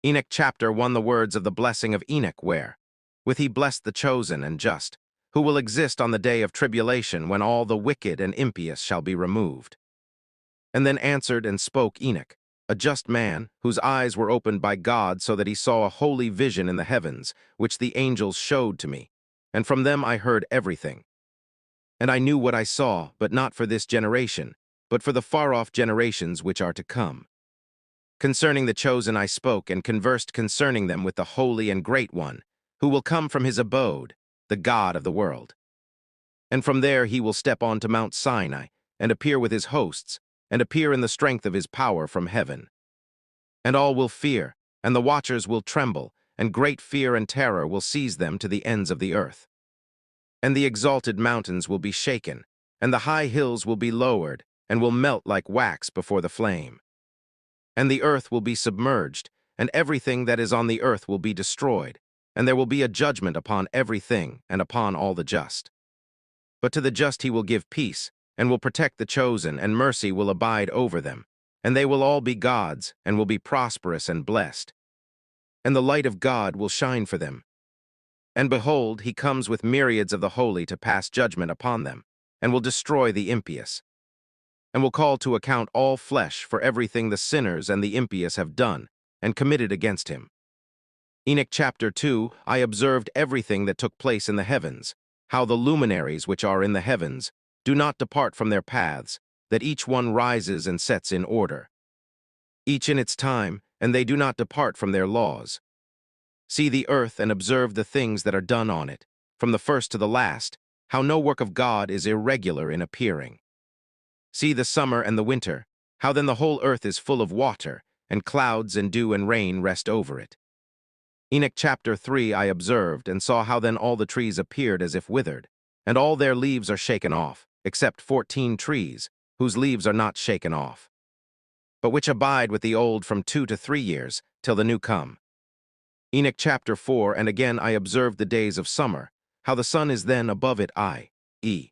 Enoch chapter 1 the words of the blessing of Enoch where, with he blessed the chosen and just, who will exist on the day of tribulation when all the wicked and impious shall be removed. And then answered and spoke Enoch, a just man, whose eyes were opened by God so that he saw a holy vision in the heavens, which the angels showed to me, and from them I heard everything. And I knew what I saw, but not for this generation, but for the far-off generations which are to come. Concerning the chosen I spoke, and conversed concerning them with the Holy and Great One, who will come from his abode, the God of the world. And from there he will step on to Mount Sinai, and appear with his hosts, and appear in the strength of his power from heaven. And all will fear, and the watchers will tremble, and great fear and terror will seize them to the ends of the earth. And the exalted mountains will be shaken, and the high hills will be lowered, and will melt like wax before the flame. And the earth will be submerged, and everything that is on the earth will be destroyed, and there will be a judgment upon everything and upon all the just. But to the just he will give peace, and will protect the chosen, and mercy will abide over them, and they will all be gods, and will be prosperous and blessed. And the light of God will shine for them. And behold, he comes with myriads of the holy to pass judgment upon them, and will destroy the impious, and will call to account all flesh for everything the sinners and the impious have done and committed against him. Enoch chapter 2, I observed everything that took place in the heavens, how the luminaries which are in the heavens do not depart from their paths, that each one rises and sets in order, each in its time, and they do not depart from their laws. See the earth and observe the things that are done on it, from the first to the last, how no work of God is irregular in appearing. See the summer and the winter, how then the whole earth is full of water, and clouds and dew and rain rest over it. Enoch chapter 3 I observed, and saw how then all the trees appeared as if withered, and all their leaves are shaken off, except 14 trees, whose leaves are not shaken off, but which abide with the old from 2 to 3 years, till the new come. Enoch chapter 4 and again I observed the days of summer, how the sun is then above it, i.e.,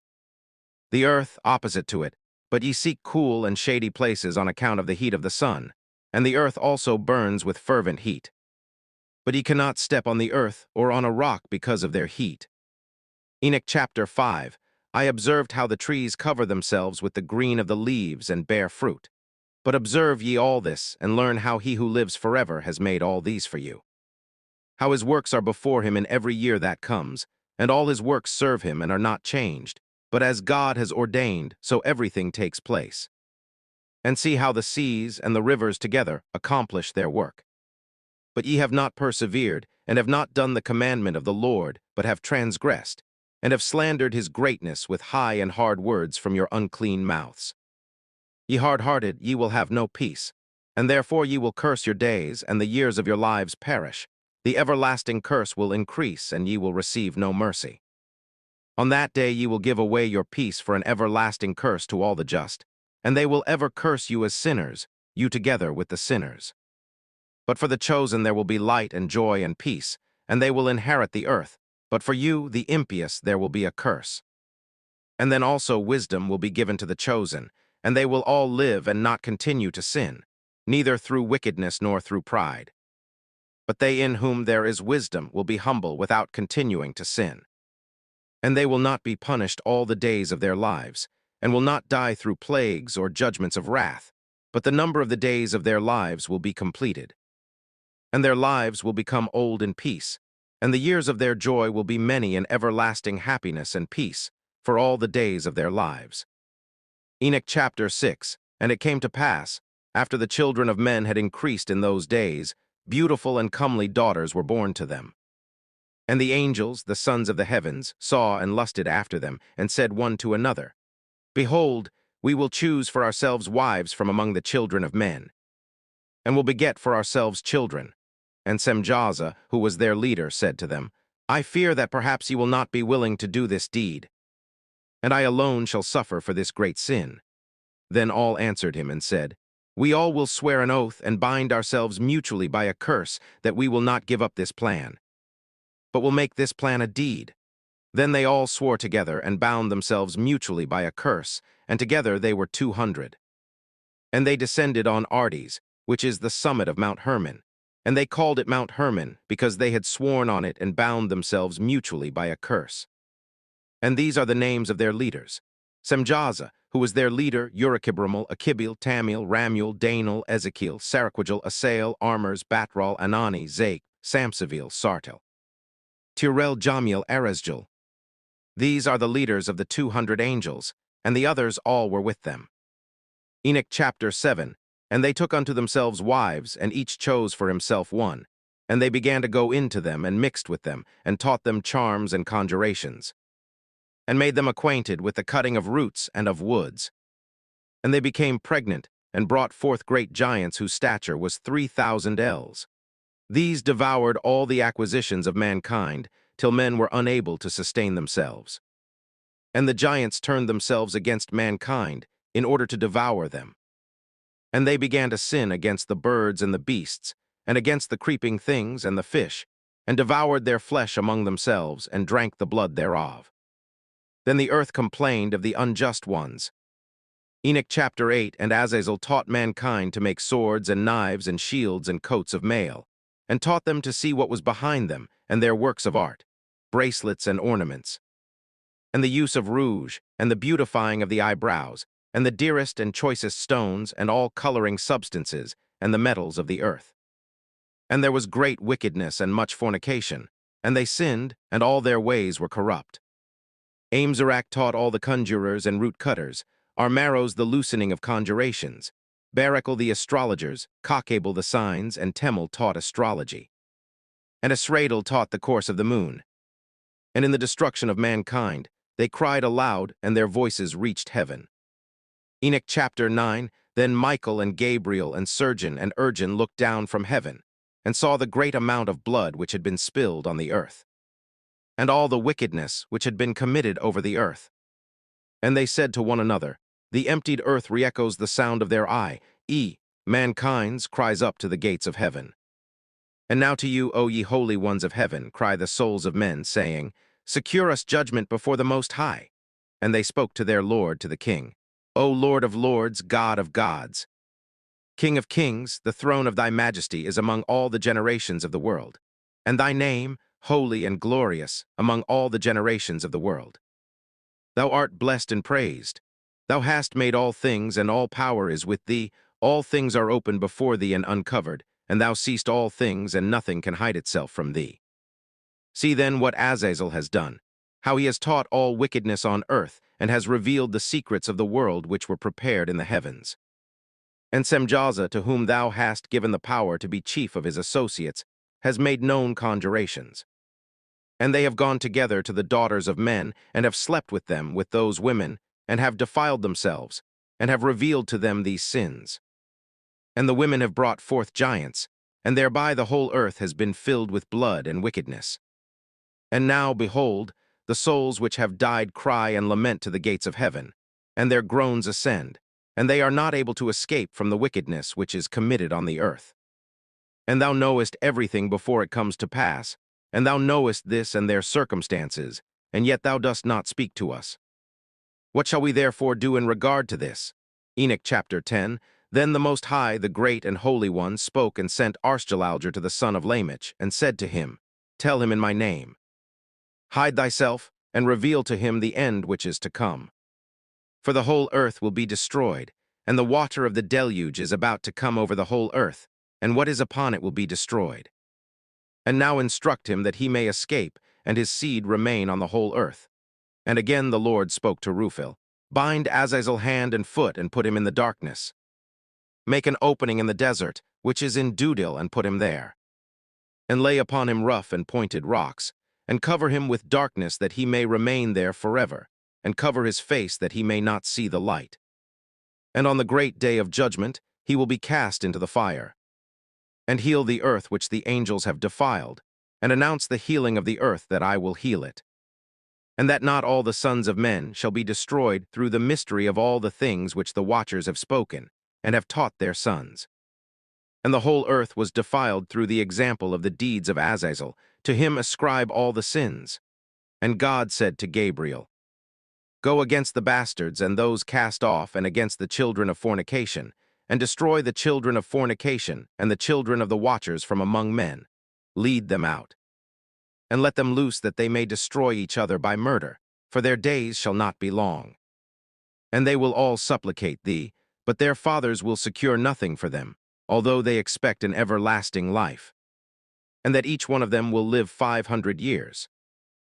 the earth opposite to it, but ye seek cool and shady places on account of the heat of the sun, and the earth also burns with fervent heat. But ye cannot step on the earth or on a rock because of their heat. Enoch chapter 5, I observed how the trees cover themselves with the green of the leaves and bear fruit. But observe ye all this, and learn how he who lives forever has made all these for you. How his works are before him in every year that comes, and all his works serve him and are not changed, but as God has ordained, so everything takes place. And see how the seas and the rivers together accomplish their work. But ye have not persevered, and have not done the commandment of the Lord, but have transgressed, and have slandered his greatness with high and hard words from your unclean mouths. Ye hard-hearted, ye will have no peace, and therefore ye will curse your days, and the years of your lives perish. The everlasting curse will increase, and ye will receive no mercy. On that day ye will give away your peace for an everlasting curse to all the just, and they will ever curse you as sinners, you together with the sinners. But for the chosen there will be light and joy and peace, and they will inherit the earth, but for you, the impious, there will be a curse. And then also wisdom will be given to the chosen, and they will all live and not continue to sin, neither through wickedness nor through pride. But they in whom there is wisdom will be humble without continuing to sin. And they will not be punished all the days of their lives, and will not die through plagues or judgments of wrath, but the number of the days of their lives will be completed. And their lives will become old in peace, and the years of their joy will be many in everlasting happiness and peace, for all the days of their lives. Enoch chapter 6, and it came to pass, after the children of men had increased in those days, beautiful and comely daughters were born to them. And the angels, the sons of the heavens, saw and lusted after them, and said one to another, Behold, we will choose for ourselves wives from among the children of men, and will beget for ourselves children. And Semjaza, who was their leader, said to them, I fear that perhaps ye will not be willing to do this deed, and I alone shall suffer for this great sin. Then all answered him and said, We all will swear an oath and bind ourselves mutually by a curse that we will not give up this plan, but will make this plan a deed. Then they all swore together and bound themselves mutually by a curse, and together they were 200. And they descended on Ardes, which is the summit of Mount Hermon, And they called it Mount Hermon, because they had sworn on it and bound themselves mutually by a curse. And these are the names of their leaders: Semjaza, who was their leader, Urikibrimal, Akibil, Tamiel, Ramuel, Danel, Ezekiel, Saraquagil, Asael, Armers, Batral, Anani, Zake, Samsavil, Sartel, Tirel, Jamiel, Erezjil. These are the leaders of the 200 angels, and the others all were with them. Enoch chapter 7. And they took unto themselves wives, and each chose for himself one. And they began to go into them, and mixed with them, and taught them charms and conjurations, and made them acquainted with the cutting of roots and of woods. And they became pregnant, and brought forth great giants whose stature was 3,000 ells. These devoured all the acquisitions of mankind, till men were unable to sustain themselves. And the giants turned themselves against mankind, in order to devour them. And they began to sin against the birds and the beasts, and against the creeping things and the fish, and devoured their flesh among themselves, and drank the blood thereof. Then the earth complained of the unjust ones. Enoch chapter 8. And Azazel taught mankind to make swords and knives and shields and coats of mail, and taught them to see what was behind them, and their works of art, bracelets and ornaments, and the use of rouge, and the beautifying of the eyebrows, and the dearest and choicest stones, and all coloring substances, and the metals of the earth. And there was great wickedness and much fornication, and they sinned, and all their ways were corrupt. Amzarach taught all the conjurers and root cutters, Armaros the loosening of conjurations, Barachel the astrologers, Cockable the signs, and Temel taught astrology. And Esradel taught the course of the moon. And in the destruction of mankind, they cried aloud, and their voices reached heaven. Enoch chapter 9. Then Michael and Gabriel and Surgeon and Urgin looked down from heaven, and saw the great amount of blood which had been spilled on the earth, and all the wickedness which had been committed over the earth. And they said to one another, The emptied earth re-echoes the sound of their mankind's cries up to the gates of heaven. And now to you, O ye holy ones of heaven, cry the souls of men, saying, Secure us judgment before the Most High. And they spoke to their Lord, to the King, O Lord of lords, God of gods, King of kings, the throne of thy majesty is among all the generations of the world, and thy name, holy and glorious, among all the generations of the world. Thou art blessed and praised. Thou hast made all things, and all power is with thee. All things are open before thee and uncovered, and thou seest all things, and nothing can hide itself from thee. See then what Azazel has done, how he has taught all wickedness on earth, and has revealed the secrets of the world which were prepared in the heavens. And Semjaza, to whom thou hast given the power to be chief of his associates, has made known conjurations. And they have gone together to the daughters of men, and have slept with them, with those women, and have defiled themselves, and have revealed to them these sins. And the women have brought forth giants, and thereby the whole earth has been filled with blood and wickedness. And now, behold, the souls which have died cry and lament to the gates of heaven, and their groans ascend, and they are not able to escape from the wickedness which is committed on the earth. And thou knowest everything before it comes to pass, and thou knowest this and their circumstances, and yet thou dost not speak to us. What shall we therefore do in regard to this? Enoch chapter 10. Then the Most High, the Great and Holy One, spoke and sent Arshjalalger to the son of Lamech, and said to him, Tell him in my name. Hide thyself, and reveal to him the end which is to come. For the whole earth will be destroyed, and the water of the deluge is about to come over the whole earth, and what is upon it will be destroyed. And now instruct him that he may escape, and his seed remain on the whole earth. And again the Lord spoke to Ruphil, Bind Azazel hand and foot, and put him in the darkness. Make an opening in the desert, which is in Dudil, and put him there. And lay upon him rough and pointed rocks, and cover him with darkness, that he may remain there forever, and cover his face, that he may not see the light. And on the great day of judgment he will be cast into the fire. And heal the earth which the angels have defiled, and announce the healing of the earth, that I will heal it. And that not all the sons of men shall be destroyed through the mystery of all the things which the watchers have spoken, and have taught their sons. And the whole earth was defiled through the example of the deeds of Azazel. To him ascribe all the sins. And God said to Gabriel, Go against the bastards and those cast off, and against the children of fornication, and destroy the children of fornication and the children of the watchers from among men. Lead them out, and let them loose that they may destroy each other by murder, for their days shall not be long. And they will all supplicate thee, but their fathers will secure nothing for them, although they expect an everlasting life, and that each one of them will live 500 years.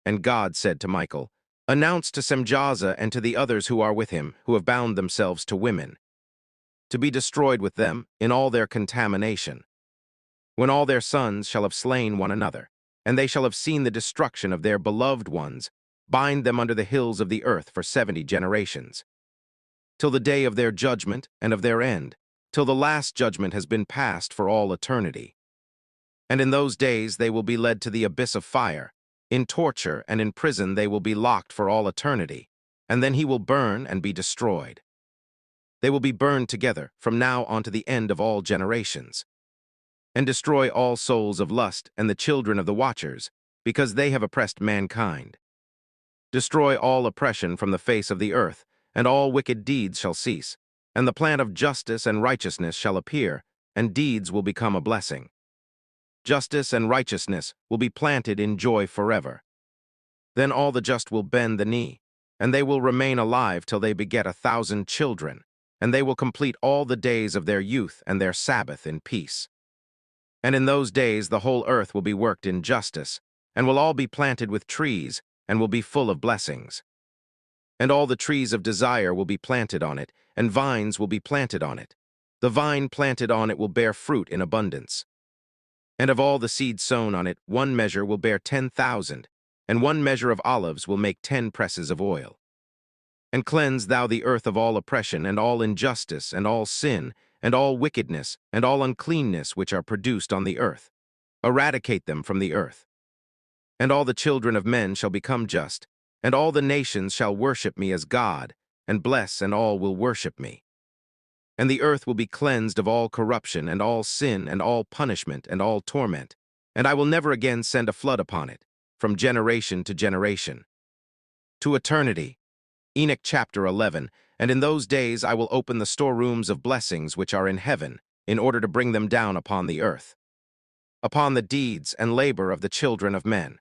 And God said to Michael, Announce to Semjaza and to the others who are with him, who have bound themselves to women, to be destroyed with them in all their contamination, when all their sons shall have slain one another, and they shall have seen the destruction of their beloved ones, bind them under the hills of the earth for 70 generations, till the day of their judgment and of their end, till the last judgment has been passed for all eternity. And in those days they will be led to the abyss of fire. In torture and in prison they will be locked for all eternity, and then he will burn and be destroyed. They will be burned together from now on to the end of all generations, and destroy all souls of lust and the children of the watchers, because they have oppressed mankind. Destroy all oppression from the face of the earth, and all wicked deeds shall cease, and the plan of justice and righteousness shall appear, and deeds will become a blessing. Justice and righteousness will be planted in joy forever. Then all the just will bend the knee, and they will remain alive till they beget 1,000 children, and they will complete all the days of their youth and their Sabbath in peace. And in those days the whole earth will be worked in justice, and will all be planted with trees, and will be full of blessings. And all the trees of desire will be planted on it, and vines will be planted on it. The vine planted on it will bear fruit in abundance. And of all the seed sown on it, 1 measure will bear 10,000, and 1 measure of olives will make 10 presses of oil. And cleanse thou the earth of all oppression, and all injustice, and all sin, and all wickedness, and all uncleanness which are produced on the earth. Eradicate them from the earth. And all the children of men shall become just, and all the nations shall worship me as God, and bless, and all will worship me. And the earth will be cleansed of all corruption, and all sin, and all punishment, and all torment, and I will never again send a flood upon it, from generation to generation, to eternity. Enoch chapter 11. And in those days I will open the storerooms of blessings which are in heaven, in order to bring them down upon the earth, upon the deeds and labor of the children of men.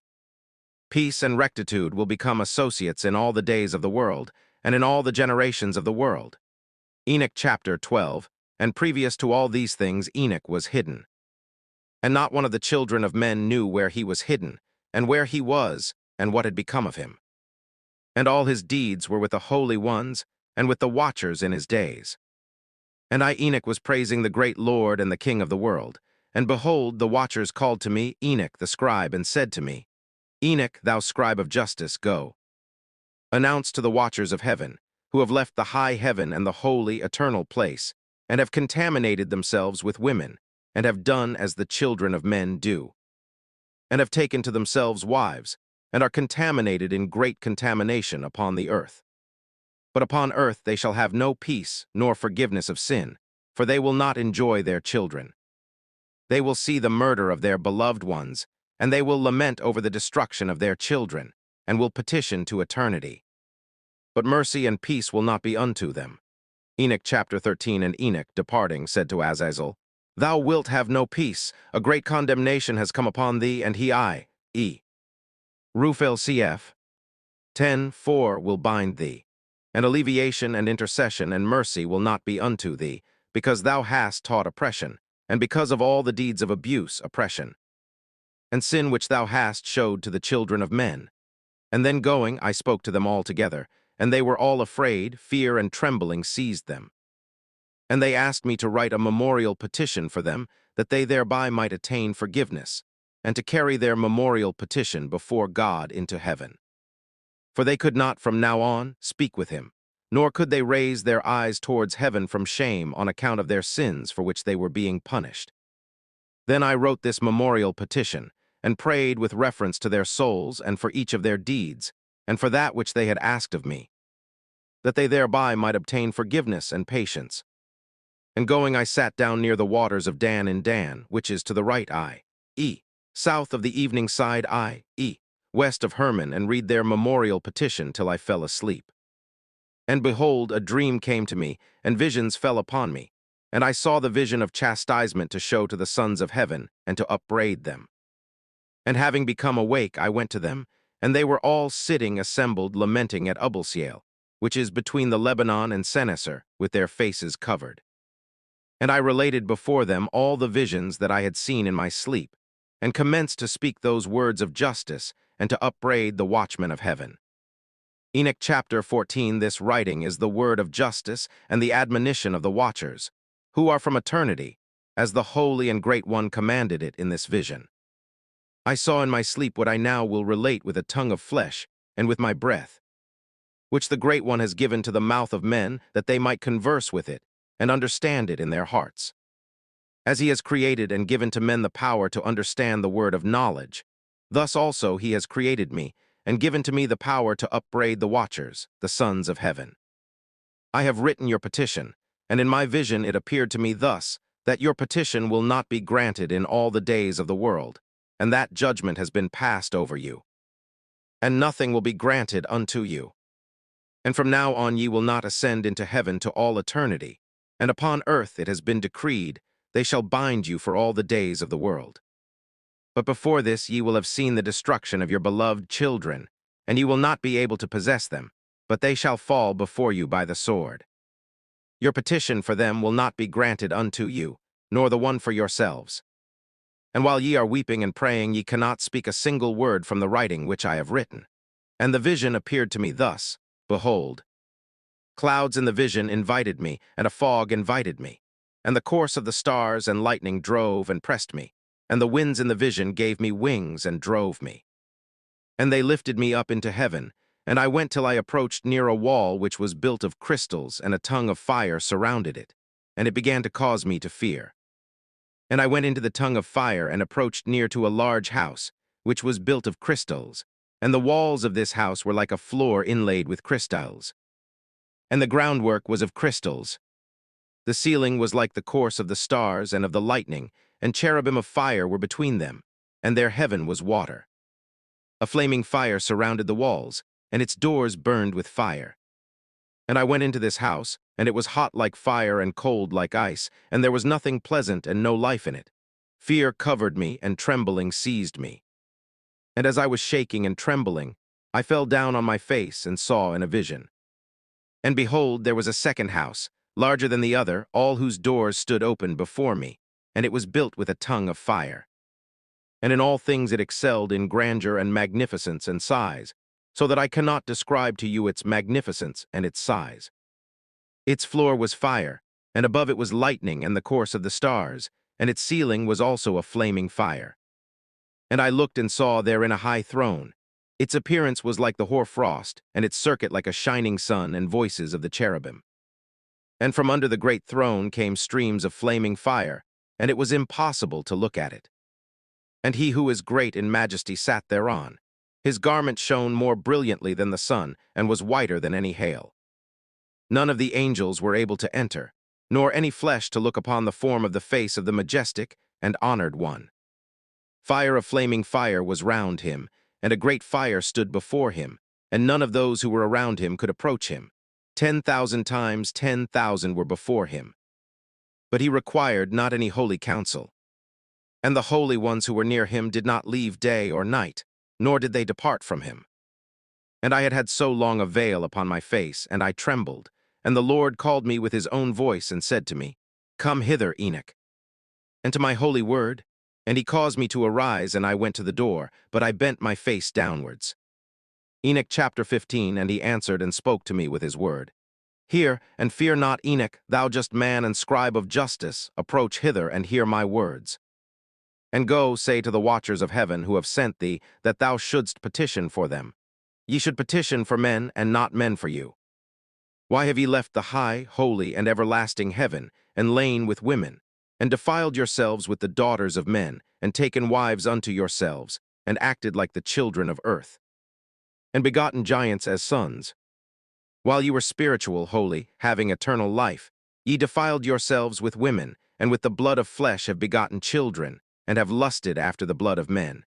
Peace and rectitude will become associates in all the days of the world, and in all the generations of the world. Enoch chapter 12. And previous to all these things Enoch was hidden, and not one of the children of men knew where he was hidden, and where he was, and what had become of him. And all his deeds were with the holy ones, and with the watchers in his days. And I, Enoch, was praising the great Lord and the King of the world. And behold, the watchers called to me, Enoch the scribe, and said to me, Enoch, thou scribe of justice, go. Announce to the watchers of heaven, who have left the high heaven and the holy, eternal place, and have contaminated themselves with women, and have done as the children of men do, and have taken to themselves wives, and are contaminated in great contamination upon the earth. But upon earth they shall have no peace, nor forgiveness of sin, for they will not enjoy their children. They will see the murder of their beloved ones, and they will lament over the destruction of their children, and will petition to eternity. But mercy and peace will not be unto them. Enoch chapter 13. And Enoch, departing, said to Azazel, Thou wilt have no peace, a great condemnation has come upon thee, and he I.e. Rufel cf. 10:4 will bind thee, and alleviation and intercession and mercy will not be unto thee, because thou hast taught oppression, and because of all the deeds of abuse, oppression, and sin which thou hast showed to the children of men. And then going, I spoke to them all together, and they were all afraid, fear and trembling seized them. And they asked me to write a memorial petition for them, that they thereby might attain forgiveness, and to carry their memorial petition before God into heaven. For they could not from now on speak with him, nor could they raise their eyes towards heaven from shame on account of their sins for which they were being punished. Then I wrote this memorial petition, and prayed with reference to their souls and for each of their deeds, and for that which they had asked of me, that they thereby might obtain forgiveness and patience. And going I sat down near the waters of Dan in Dan, which is to the right i.e. south of the evening side i.e. west of Hermon, and read their memorial petition till I fell asleep. And behold, a dream came to me, and visions fell upon me. And I saw the vision of chastisement to show to the sons of heaven, and to upbraid them. And having become awake, I went to them, and they were all sitting assembled lamenting at Ubbalsiel, which is between the Lebanon and Seneser, with their faces covered. And I related before them all the visions that I had seen in my sleep, and commenced to speak those words of justice, and to upbraid the watchmen of heaven. Enoch chapter 14. This writing is the word of justice and the admonition of the watchers, who are from eternity, as the Holy and Great One commanded it in this vision. I saw in my sleep what I now will relate with a tongue of flesh and with my breath, which the Great One has given to the mouth of men, that they might converse with it and understand it in their hearts. As he has created and given to men the power to understand the word of knowledge, thus also he has created me, and given to me the power to upbraid the watchers, the sons of heaven. I have written your petition, and in my vision it appeared to me thus, that your petition will not be granted in all the days of the world, and that judgment has been passed over you. And nothing will be granted unto you. And from now on ye will not ascend into heaven to all eternity, and upon earth it has been decreed, they shall bind you for all the days of the world. But before this ye will have seen the destruction of your beloved children, and ye will not be able to possess them, but they shall fall before you by the sword. Your petition for them will not be granted unto you, nor the one for yourselves. And while ye are weeping and praying, ye cannot speak a single word from the writing which I have written. And the vision appeared to me thus, behold, clouds in the vision invited me, and a fog invited me. And the course of the stars and lightning drove and pressed me, and the winds in the vision gave me wings and drove me. And they lifted me up into heaven, and I went till I approached near a wall which was built of crystals, and a tongue of fire surrounded it, and it began to cause me to fear. And I went into the tongue of fire and approached near to a large house, which was built of crystals, and the walls of this house were like a floor inlaid with crystals. And the groundwork was of crystals. The ceiling was like the course of the stars and of the lightning, and cherubim of fire were between them, and their heaven was water. A flaming fire surrounded the walls, and its doors burned with fire. And I went into this house, and it was hot like fire and cold like ice, and there was nothing pleasant and no life in it. Fear covered me, and trembling seized me. And as I was shaking and trembling, I fell down on my face and saw in a vision. And behold, there was a second house, larger than the other, all whose doors stood open before me, and it was built with a tongue of fire. And in all things it excelled in grandeur and magnificence and size, so that I cannot describe to you its magnificence and its size. Its floor was fire, and above it was lightning and the course of the stars, and its ceiling was also a flaming fire. And I looked and saw therein a high throne. Its appearance was like the hoar-frost, and its circuit like a shining sun, and voices of the cherubim. And from under the great throne came streams of flaming fire, and it was impossible to look at it. And he who is great in majesty sat thereon. His garment shone more brilliantly than the sun, and was whiter than any hail. None of the angels were able to enter, nor any flesh to look upon the form of the face of the majestic and honored one. Fire of flaming fire was round him, and a great fire stood before him, and none of those who were around him could approach him. 10,000 times 10,000 were before him. But he required not any holy counsel. And the holy ones who were near him did not leave day or night, nor did they depart from him. And I had had so long a veil upon my face, and I trembled, and the Lord called me with his own voice and said to me, Come hither, Enoch. And to my holy word, and he caused me to arise, and I went to the door, but I bent my face downwards. Enoch chapter 15. And he answered and spoke to me with his word. Hear, and fear not, Enoch, thou just man and scribe of justice, approach hither and hear my words. And go, say to the watchers of heaven who have sent thee, that thou shouldst petition for them. Ye should petition for men, and not men for you. Why have ye left the high, holy, and everlasting heaven, and lain with women, and defiled yourselves with the daughters of men, and taken wives unto yourselves, and acted like the children of earth, and begotten giants as sons? While ye were spiritual, holy, having eternal life, ye defiled yourselves with women, and with the blood of flesh have begotten children, and have lusted after the blood of men,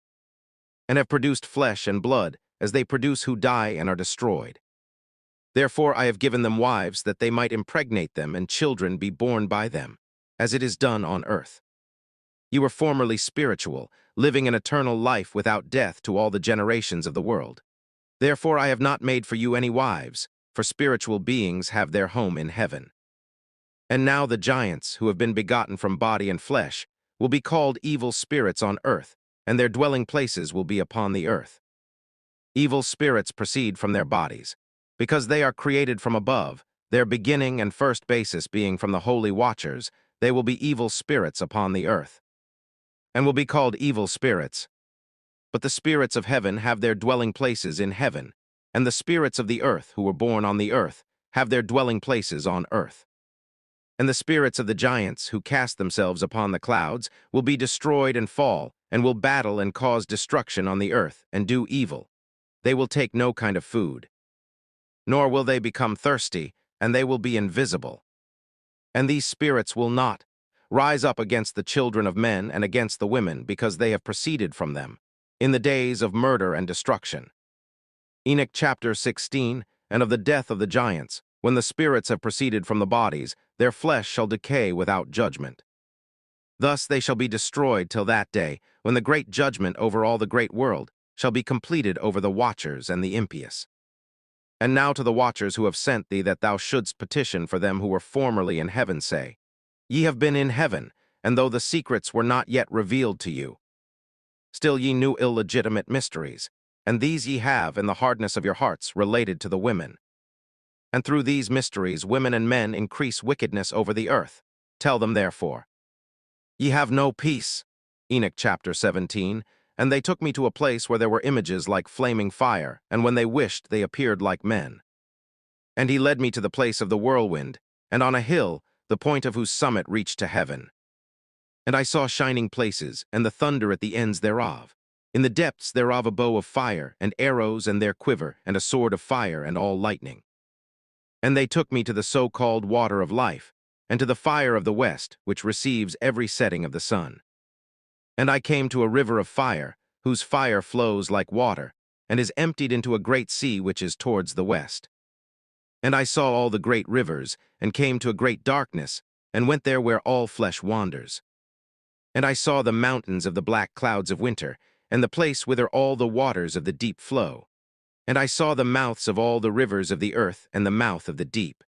and have produced flesh and blood, as they produce who die and are destroyed. Therefore I have given them wives, that they might impregnate them, and children be born by them. as it is done on earth. You were formerly spiritual, living an eternal life without death to all the generations of the world. Therefore I have not made for you any wives, for spiritual beings have their home in heaven. And now the giants, who have been begotten from body and flesh, will be called evil spirits on earth, and their dwelling places will be upon the earth. Evil spirits proceed from their bodies, because they are created from above, their beginning and first basis being from the holy watchers, they will be evil spirits upon the earth, and will be called evil spirits. But the spirits of heaven have their dwelling places in heaven, and the spirits of the earth who were born on the earth have their dwelling places on earth. And the spirits of the giants who cast themselves upon the clouds will be destroyed and fall, and will battle and cause destruction on the earth, and do evil. They will take no kind of food, nor will they become thirsty, and they will be invisible. And these spirits will not rise up against the children of men and against the women, because they have proceeded from them, in the days of murder and destruction. Enoch chapter 16, and of the death of the giants, when the spirits have proceeded from the bodies, their flesh shall decay without judgment. Thus they shall be destroyed till that day, when the great judgment over all the great world shall be completed over the watchers and the impious. And now to the watchers who have sent thee that thou shouldst petition for them who were formerly in heaven, say, Ye have been in heaven, and though the secrets were not yet revealed to you, still ye knew illegitimate mysteries, and these ye have in the hardness of your hearts related to the women. And through these mysteries women and men increase wickedness over the earth. Tell them therefore, Ye have no peace. Enoch chapter 17, and they took me to a place where there were images like flaming fire, and when they wished they appeared like men. And he led me to the place of the whirlwind, and on a hill, the point of whose summit reached to heaven. And I saw shining places, and the thunder at the ends thereof. In the depths thereof a bow of fire, and arrows and their quiver, and a sword of fire, and all lightning. And they took me to the so-called water of life, and to the fire of the west, which receives every setting of the sun. And I came to a river of fire, whose fire flows like water, and is emptied into a great sea which is towards the west. And I saw all the great rivers, and came to a great darkness, and went there where all flesh wanders. And I saw the mountains of the black clouds of winter, and the place whither all the waters of the deep flow. And I saw the mouths of all the rivers of the earth, and the mouth of the deep.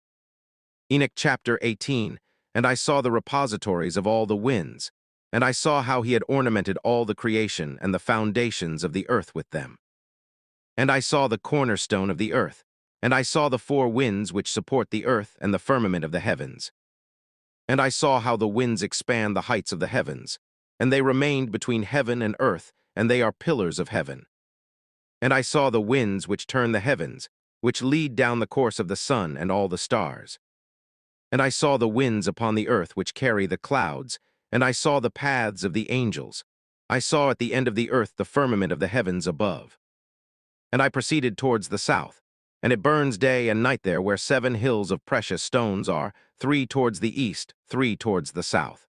Enoch chapter 18, and I saw the repositories of all the winds, and I saw how he had ornamented all the creation and the foundations of the earth with them. And I saw the cornerstone of the earth, and I saw the four winds which support the earth and the firmament of the heavens. And I saw how the winds expand the heights of the heavens, and they remained between heaven and earth, and they are pillars of heaven. And I saw the winds which turn the heavens, which lead down the course of the sun and all the stars. And I saw the winds upon the earth which carry the clouds, and I saw the paths of the angels. I saw at the end of the earth the firmament of the heavens above. And I proceeded towards the south, and it burns day and night there where 7 hills of precious stones are, 3 towards the east, 3 towards the south.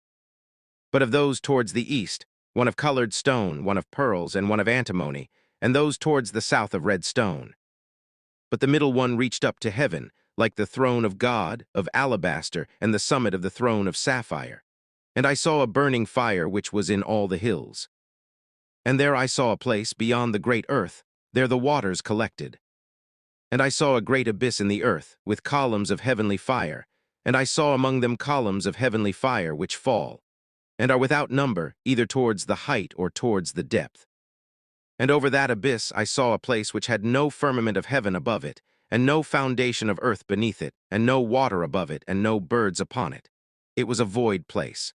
But of those towards the east, 1 of colored stone, 1 of pearls, and 1 of antimony, and those towards the south of red stone. But the middle one reached up to heaven, like the throne of God, of alabaster, and the summit of the throne of sapphire. And I saw a burning fire which was in all the hills. And there I saw a place beyond the great earth, there the waters collected. And I saw a great abyss in the earth, with columns of heavenly fire, and I saw among them columns of heavenly fire which fall, and are without number, either towards the height or towards the depth. And over that abyss I saw a place which had no firmament of heaven above it, and no foundation of earth beneath it, and no water above it, and no birds upon it. It was a void place.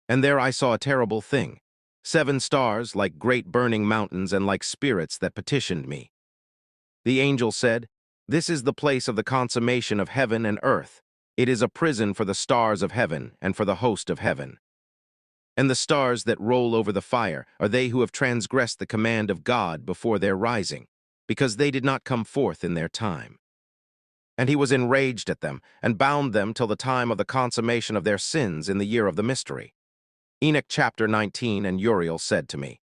And there I saw a terrible thing, 7 stars like great burning mountains and like spirits that petitioned me. The angel said, This is the place of the consummation of heaven and earth. It is a prison for the stars of heaven and for the host of heaven. And the stars that roll over the fire are they who have transgressed the command of God before their rising, because they did not come forth in their time. And he was enraged at them, and bound them till the time of the consummation of their sins in the year of the mystery. Enoch chapter 19, and Uriel said to me,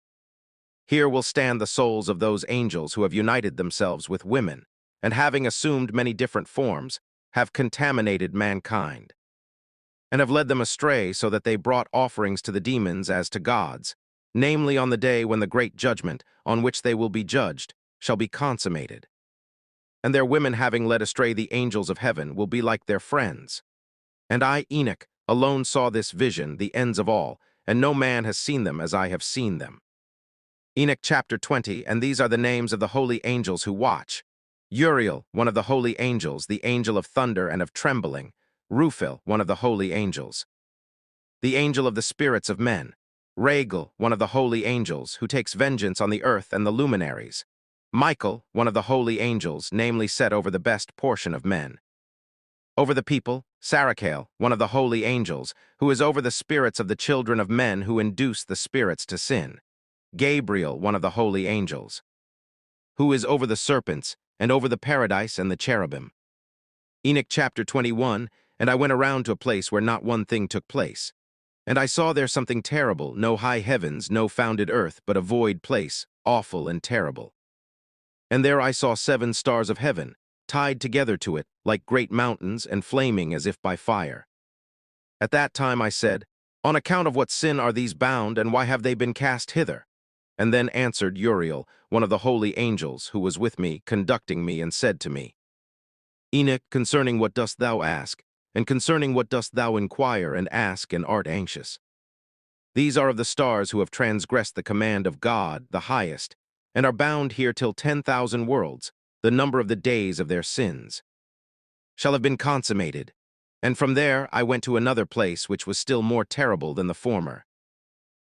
Here will stand the souls of those angels who have united themselves with women, and having assumed many different forms, have contaminated mankind. and have led them astray so that they brought offerings to the demons as to gods, namely on the day when the great judgment, on which they will be judged, shall be consummated. And their women having led astray the angels of heaven will be like their friends. And I, Enoch, alone saw this vision, the ends of all, and no man has seen them as I have seen them. Enoch chapter 20, and these are the names of the holy angels who watch. Uriel, one of the holy angels, the angel of thunder and of trembling. Ruphil, one of the holy angels. The angel of the spirits of men. Raguel, one of the holy angels, who takes vengeance on the earth and the luminaries. Michael, one of the holy angels, namely set over the best portion of men. Over the people, Sarachael, one of the holy angels, who is over the spirits of the children of men who induce the spirits to sin. Gabriel, one of the holy angels, who is over the serpents, and over the paradise and the cherubim. Enoch chapter 21, and I went around to a place where not one thing took place. And I saw there something terrible, no high heavens, no founded earth, but a void place, awful and terrible. And there I saw 7 stars of heaven, tied together to it, like great mountains, and flaming as if by fire. At that time I said, On account of what sin are these bound, and why have they been cast hither? And then answered Uriel, one of the holy angels, who was with me, conducting me, and said to me, Enoch, concerning what dost thou ask? And concerning what dost thou inquire, and ask, and art anxious? These are of the stars who have transgressed the command of God, the highest, and are bound here till 10,000 worlds, the number of the days of their sins, shall have been consummated. And from there I went to another place which was still more terrible than the former.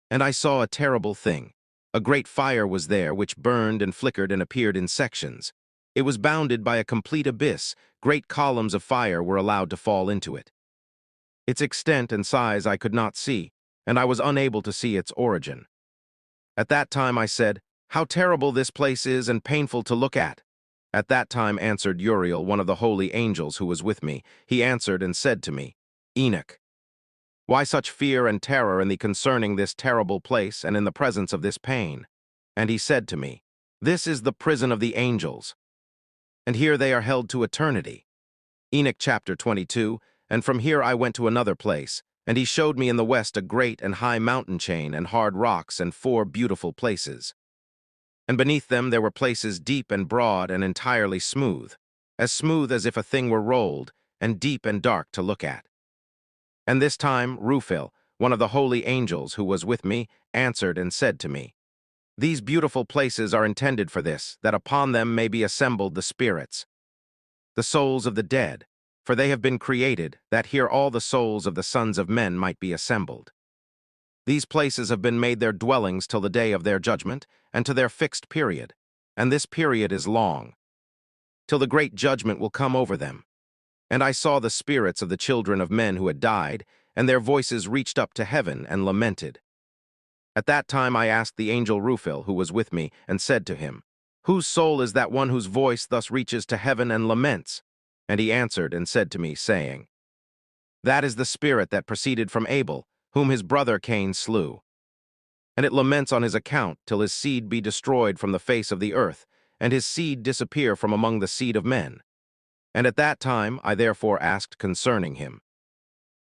And I saw a terrible thing. A great fire was there, which burned and flickered and appeared in sections. It was bounded by a complete abyss. Great columns of fire were allowed to fall into it. Its extent and size I could not see, and I was unable to see its origin. At that time I said, How terrible this place is and painful to look at. At that time answered Uriel, one of the holy angels who was with me. He answered and said to me, Enoch, why such fear and terror in thee concerning this terrible place and in the presence of this pain? And he said to me, This is the prison of the angels, and here they are held to eternity. Enoch chapter 22, and from here I went to another place, and he showed me in the west a great and high mountain chain and hard rocks and 4 beautiful places. And beneath them there were places deep and broad and entirely smooth as if a thing were rolled, and deep and dark to look at. And this time Ruphil, one of the holy angels who was with me, answered and said to me, These beautiful places are intended for this, that upon them may be assembled the spirits, the souls of the dead, for they have been created, that here all the souls of the sons of men might be assembled. These places have been made their dwellings till the day of their judgment, and to their fixed period, and this period is long, till the great judgment will come over them. And I saw the spirits of the children of men who had died, and their voices reached up to heaven and lamented. At that time I asked the angel Ruphil, who was with me, and said to him, Whose soul is that one whose voice thus reaches to heaven and laments? And he answered and said to me, saying, That is the spirit that proceeded from Abel, whom his brother Cain slew. And it laments on his account till his seed be destroyed from the face of the earth, and his seed disappear from among the seed of men. And at that time I therefore asked concerning him,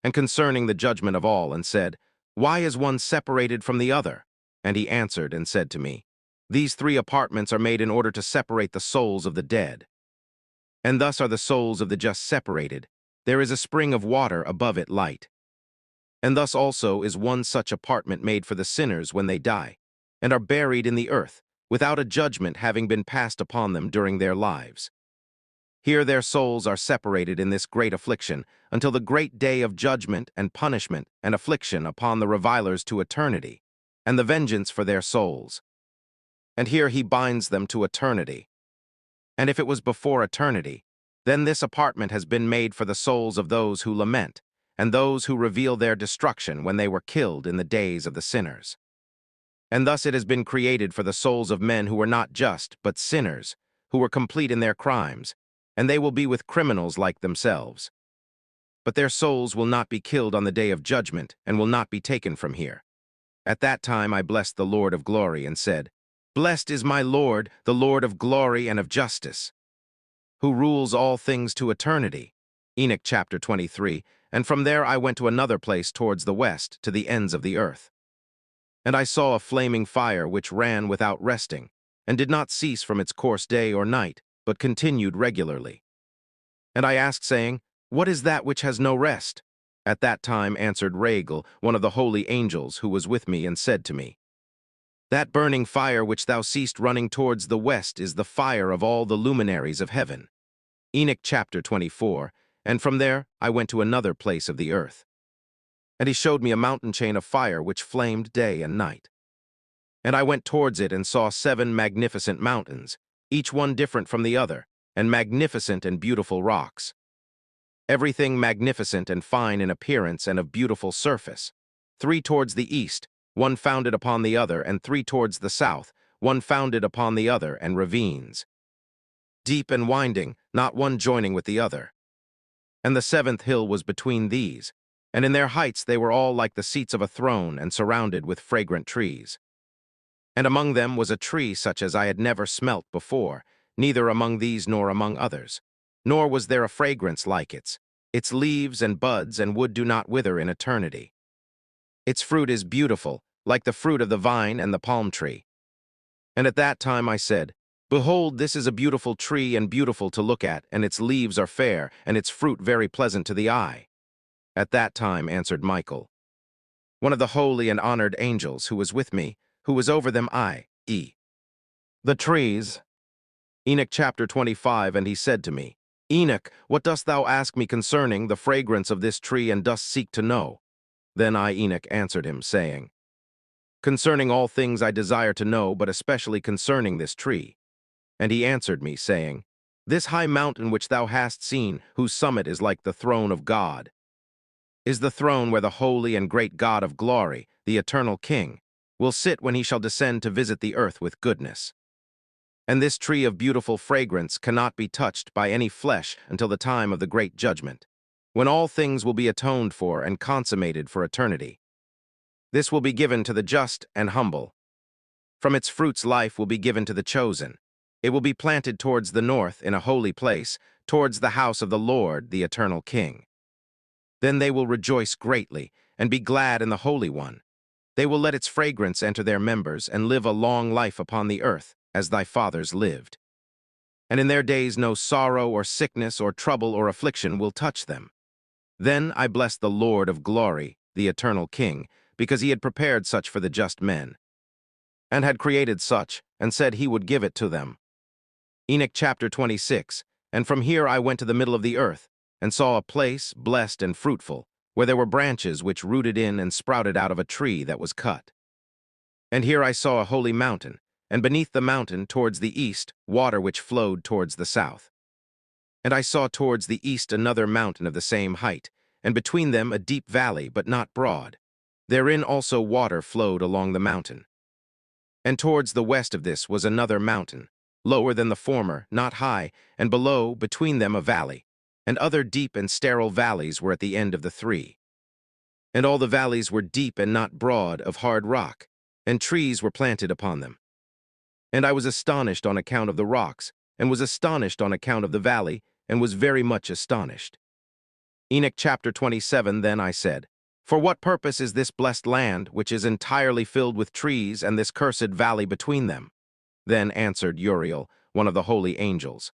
and concerning the judgment of all, and said, Why is one separated from the other? And he answered and said to me, These 3 apartments are made in order to separate the souls of the dead. And thus are the souls of the just separated. There is a spring of water above it light. And thus also is one such apartment made for the sinners when they die, and are buried in the earth, without a judgment having been passed upon them during their lives. Here their souls are separated in this great affliction, until the great day of judgment and punishment and affliction upon the revilers to eternity, and the vengeance for their souls. And here he binds them to eternity. And if it was before eternity, then this apartment has been made for the souls of those who lament, and those who reveal their destruction when they were killed in the days of the sinners. And thus it has been created for the souls of men who were not just, but sinners, who were complete in their crimes, and they will be with criminals like themselves. But their souls will not be killed on the day of judgment, and will not be taken from here. At that time I blessed the Lord of glory, and said, Blessed is my Lord, the Lord of glory and of justice, who rules all things to eternity. Enoch chapter 23, and from there I went to another place towards the west, to the ends of the earth. And I saw a flaming fire which ran without resting, and did not cease from its course day or night, but continued regularly. And I asked, saying, What is that which has no rest? At that time answered Raguel, one of the holy angels, who was with me, and said to me, That burning fire which thou seest running towards the west is the fire of all the luminaries of heaven. Enoch chapter 24, and from there I went to another place of the earth. And he showed me a mountain chain of fire which flamed day and night. And I went towards it and saw 7 magnificent mountains, each one different from the other, and magnificent and beautiful rocks. Everything magnificent and fine in appearance and of beautiful surface. 3 towards the east, one founded upon the other, and 3 towards the south, one founded upon the other, and ravines. Deep and winding, not one joining with the other. And the 7th hill was between these, and in their heights they were all like the seats of a throne, and surrounded with fragrant trees. And among them was a tree such as I had never smelt before, neither among these nor among others. Nor was there a fragrance like its. Its leaves and buds and wood do not wither in eternity. Its fruit is beautiful, like the fruit of the vine and the palm tree. And at that time I said, Behold, this is a beautiful tree, and beautiful to look at, and its leaves are fair, and its fruit very pleasant to the eye. At that time answered Michael, one of the holy and honored angels, who was with me, who was over them, i.e. the trees. Enoch chapter 25, and he said to me, Enoch, what dost thou ask me concerning the fragrance of this tree, and dost seek to know? Then I, Enoch, answered him, saying, Concerning all things I desire to know, but especially concerning this tree. And he answered me, saying, This high mountain which thou hast seen, whose summit is like the throne of God, is the throne where the holy and great God of glory, the eternal King, will sit when he shall descend to visit the earth with goodness. And this tree of beautiful fragrance cannot be touched by any flesh until the time of the great judgment, when all things will be atoned for and consummated for eternity. This will be given to the just and humble. From its fruits life will be given to the chosen. It will be planted towards the north in a holy place, towards the house of the Lord, the eternal King. Then they will rejoice greatly, and be glad in the Holy One. They will let its fragrance enter their members, and live a long life upon the earth, as thy fathers lived. And in their days no sorrow or sickness or trouble or affliction will touch them. Then I blessed the Lord of glory, the eternal King, because he had prepared such for the just men, and had created such, and said he would give it to them. Enoch chapter 26, and from here I went to the middle of the earth, and saw a place blessed and fruitful, where there were branches which rooted in and sprouted out of a tree that was cut. And here I saw a holy mountain, and beneath the mountain towards the east, water which flowed towards the south. And I saw towards the east another mountain of the same height, and between them a deep valley, but not broad. Therein also water flowed along the mountain. And towards the west of this was another mountain, lower than the former, not high, and below, between them, a valley, and other deep and sterile valleys were at the end of the 3. And all the valleys were deep and not broad, of hard rock, and trees were planted upon them. And I was astonished on account of the rocks, and was astonished on account of the valley, and was very much astonished. Enoch chapter 27, then I said, For what purpose is this blessed land, which is entirely filled with trees, and this cursed valley between them? Then answered Uriel, one of the holy angels,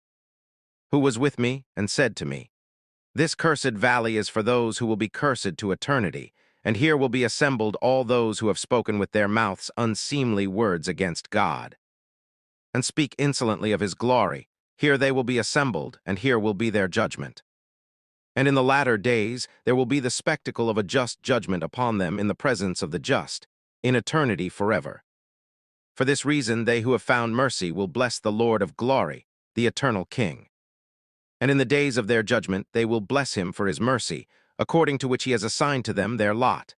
who was with me, and said to me, This cursed valley is for those who will be cursed to eternity, and here will be assembled all those who have spoken with their mouths unseemly words against God, and speak insolently of his glory. Here they will be assembled, and here will be their judgment. And in the latter days there will be the spectacle of a just judgment upon them in the presence of the just, in eternity forever. For this reason they who have found mercy will bless the Lord of glory, the eternal King. And in the days of their judgment they will bless him for his mercy, according to which he has assigned to them their lot.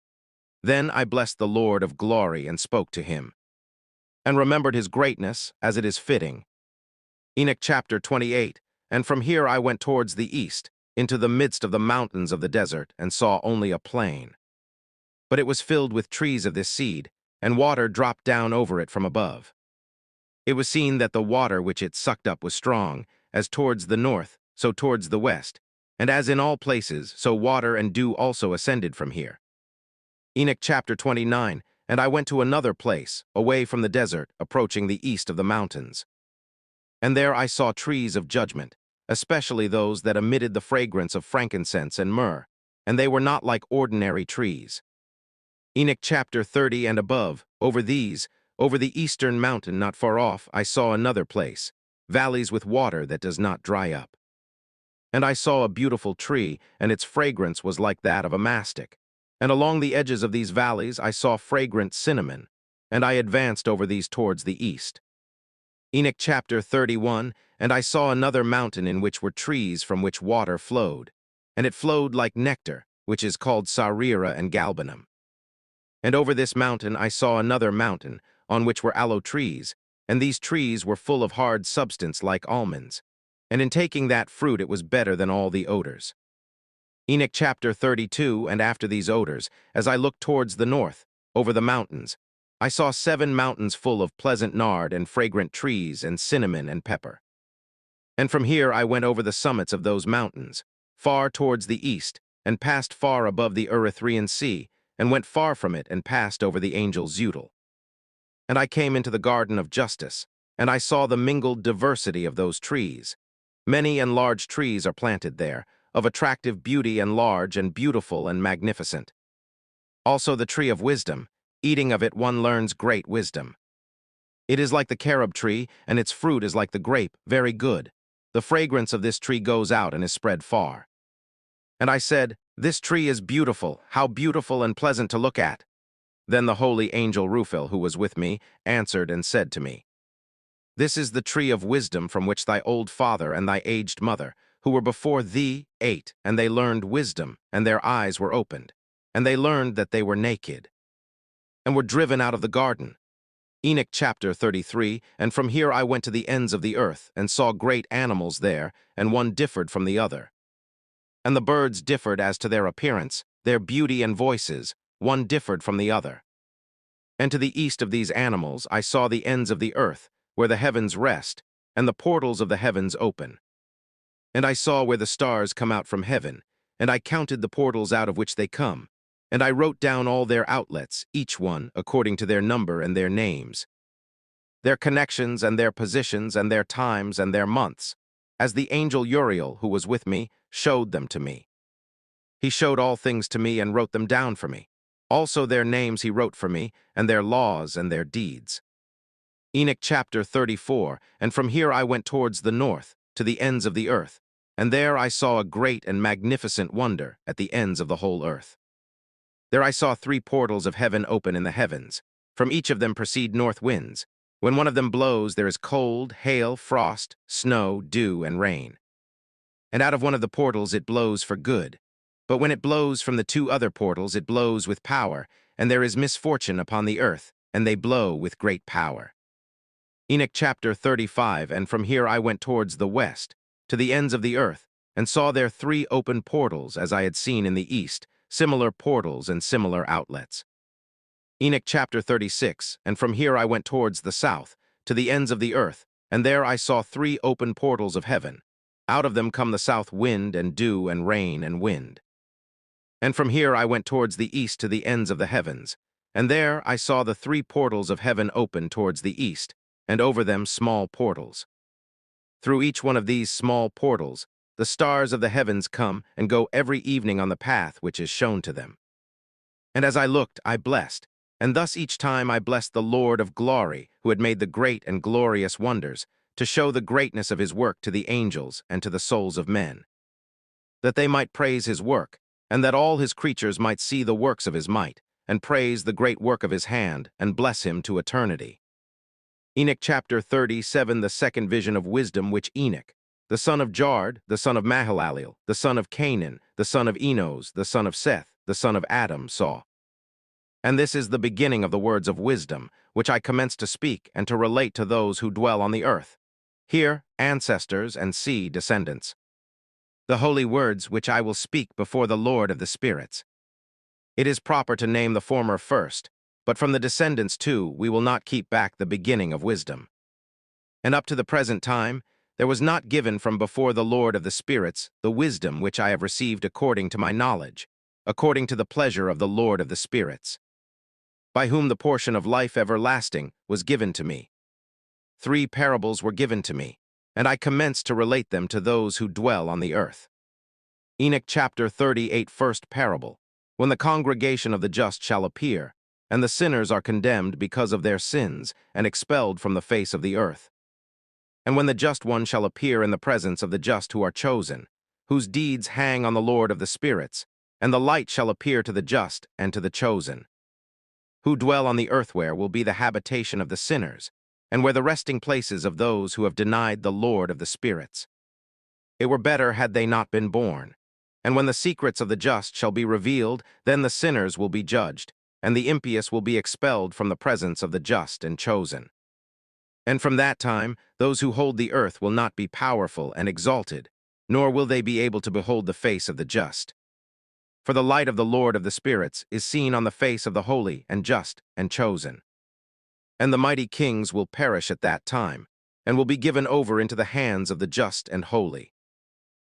Then I blessed the Lord of glory and spoke to him, and remembered his greatness, as it is fitting. Enoch chapter 28, and from here I went towards the east, into the midst of the mountains of the desert, and saw only a plain. But it was filled with trees of this seed, and water dropped down over it from above. It was seen that the water which it sucked up was strong, as towards the north, so towards the west, And as in all places, so water and dew also ascended from here. Enoch chapter 29, and I went to another place, away from the desert, approaching the east of the mountains. And there I saw trees of judgment, especially those that emitted the fragrance of frankincense and myrrh, and they were not like ordinary trees. Enoch chapter 30 and above, over these, over the eastern mountain not far off, I saw another place, valleys with water that does not dry up. And I saw a beautiful tree, and its fragrance was like that of a mastic. And along the edges of these valleys I saw fragrant cinnamon, and I advanced over these towards the east. Enoch chapter 31, and I saw another mountain in which were trees from which water flowed, and it flowed like nectar, which is called Sarira and Galbanum. And over this mountain I saw another mountain, on which were aloe trees, and these trees were full of hard substance like almonds. And in taking that fruit it was better than all the odors. Enoch chapter 32, and after these odors, as I looked towards the north, over the mountains, I saw 7 mountains full of pleasant nard and fragrant trees and cinnamon and pepper. And from here I went over the summits of those mountains, far towards the east, and passed far above the Erythraean Sea, and went far from it and passed over the angel's Udal. And I came into the garden of justice, and I saw the mingled diversity of those trees. Many and large trees are planted there, of attractive beauty and large and beautiful and magnificent. Also the tree of wisdom, eating of it one learns great wisdom. It is like the carob tree, and its fruit is like the grape, very good. The fragrance of this tree goes out and is spread far. And I said, This tree is beautiful, how beautiful and pleasant to look at. Then the holy angel Ruphel, who was with me, answered and said to me, This is the tree of wisdom from which thy old father and thy aged mother, who were before thee, ate, and they learned wisdom, and their eyes were opened, and they learned that they were naked, and were driven out of the garden. Enoch chapter 33, and from here I went to the ends of the earth, and saw great animals there, and one differed from the other. And the birds differed as to their appearance, their beauty and voices, one differed from the other. And to the east of these animals I saw the ends of the earth, where the heavens rest, and the portals of the heavens open. And I saw where the stars come out from heaven, and I counted the portals out of which they come, and I wrote down all their outlets, each one according to their number and their names, their connections and their positions and their times and their months, as the angel Uriel, who was with me, showed them to me. He showed all things to me and wrote them down for me. Also their names he wrote for me, and their laws and their deeds. Enoch chapter 34, and from here I went towards the north, to the ends of the earth, and there I saw a great and magnificent wonder at the ends of the whole earth. There I saw 3 portals of heaven open in the heavens. From each of them proceed north winds. When one of them blows, there is cold, hail, frost, snow, dew, and rain. And out of one of the portals it blows for good. But when it blows from the 2 other portals, it blows with power, and there is misfortune upon the earth, and they blow with great power. Enoch chapter 35, and from here I went towards the west, to the ends of the earth, and saw there 3 open portals, as I had seen in the east, similar portals and similar outlets. Enoch chapter 36, and from here I went towards the south, to the ends of the earth, and there I saw 3 open portals of heaven. Out of them come the south wind and dew and rain and wind. And from here I went towards the east to the ends of the heavens, and there I saw the 3 portals of heaven open towards the east, and over them small portals. Through each one of these small portals, the stars of the heavens come and go every evening on the path which is shown to them. And as I looked, I blessed, and thus each time I blessed the Lord of glory, who had made the great and glorious wonders, to show the greatness of his work to the angels and to the souls of men, that they might praise his work, and that all his creatures might see the works of his might, and praise the great work of his hand, and bless him to eternity. Enoch chapter 37, the second vision of wisdom which Enoch, the son of Jard, the son of Mahalalel, the son of Canaan, the son of Enos, the son of Seth, the son of Adam, saw. And this is the beginning of the words of wisdom, which I commence to speak and to relate to those who dwell on the earth. Hear, ancestors, and see, descendants, the holy words which I will speak before the Lord of the spirits. It is proper to name the former first, but from the descendants too we will not keep back the beginning of wisdom. And up to the present time, there was not given from before the Lord of the spirits the wisdom which I have received according to my knowledge, according to the pleasure of the Lord of the spirits, by whom the portion of life everlasting was given to me. 3 parables were given to me, and I commenced to relate them to those who dwell on the earth. Enoch chapter 38, first parable. When the congregation of the just shall appear, and the sinners are condemned because of their sins, and expelled from the face of the earth. And when the just one shall appear in the presence of the just who are chosen, whose deeds hang on the Lord of the spirits, and the light shall appear to the just and to the chosen, who dwell on the earth, where will be the habitation of the sinners, and where the resting places of those who have denied the Lord of the spirits. It were better had they not been born. And when the secrets of the just shall be revealed, then the sinners will be judged, and the impious will be expelled from the presence of the just and chosen. And from that time, those who hold the earth will not be powerful and exalted, nor will they be able to behold the face of the just. For the light of the Lord of the spirits is seen on the face of the holy and just and chosen. And the mighty kings will perish at that time, and will be given over into the hands of the just and holy.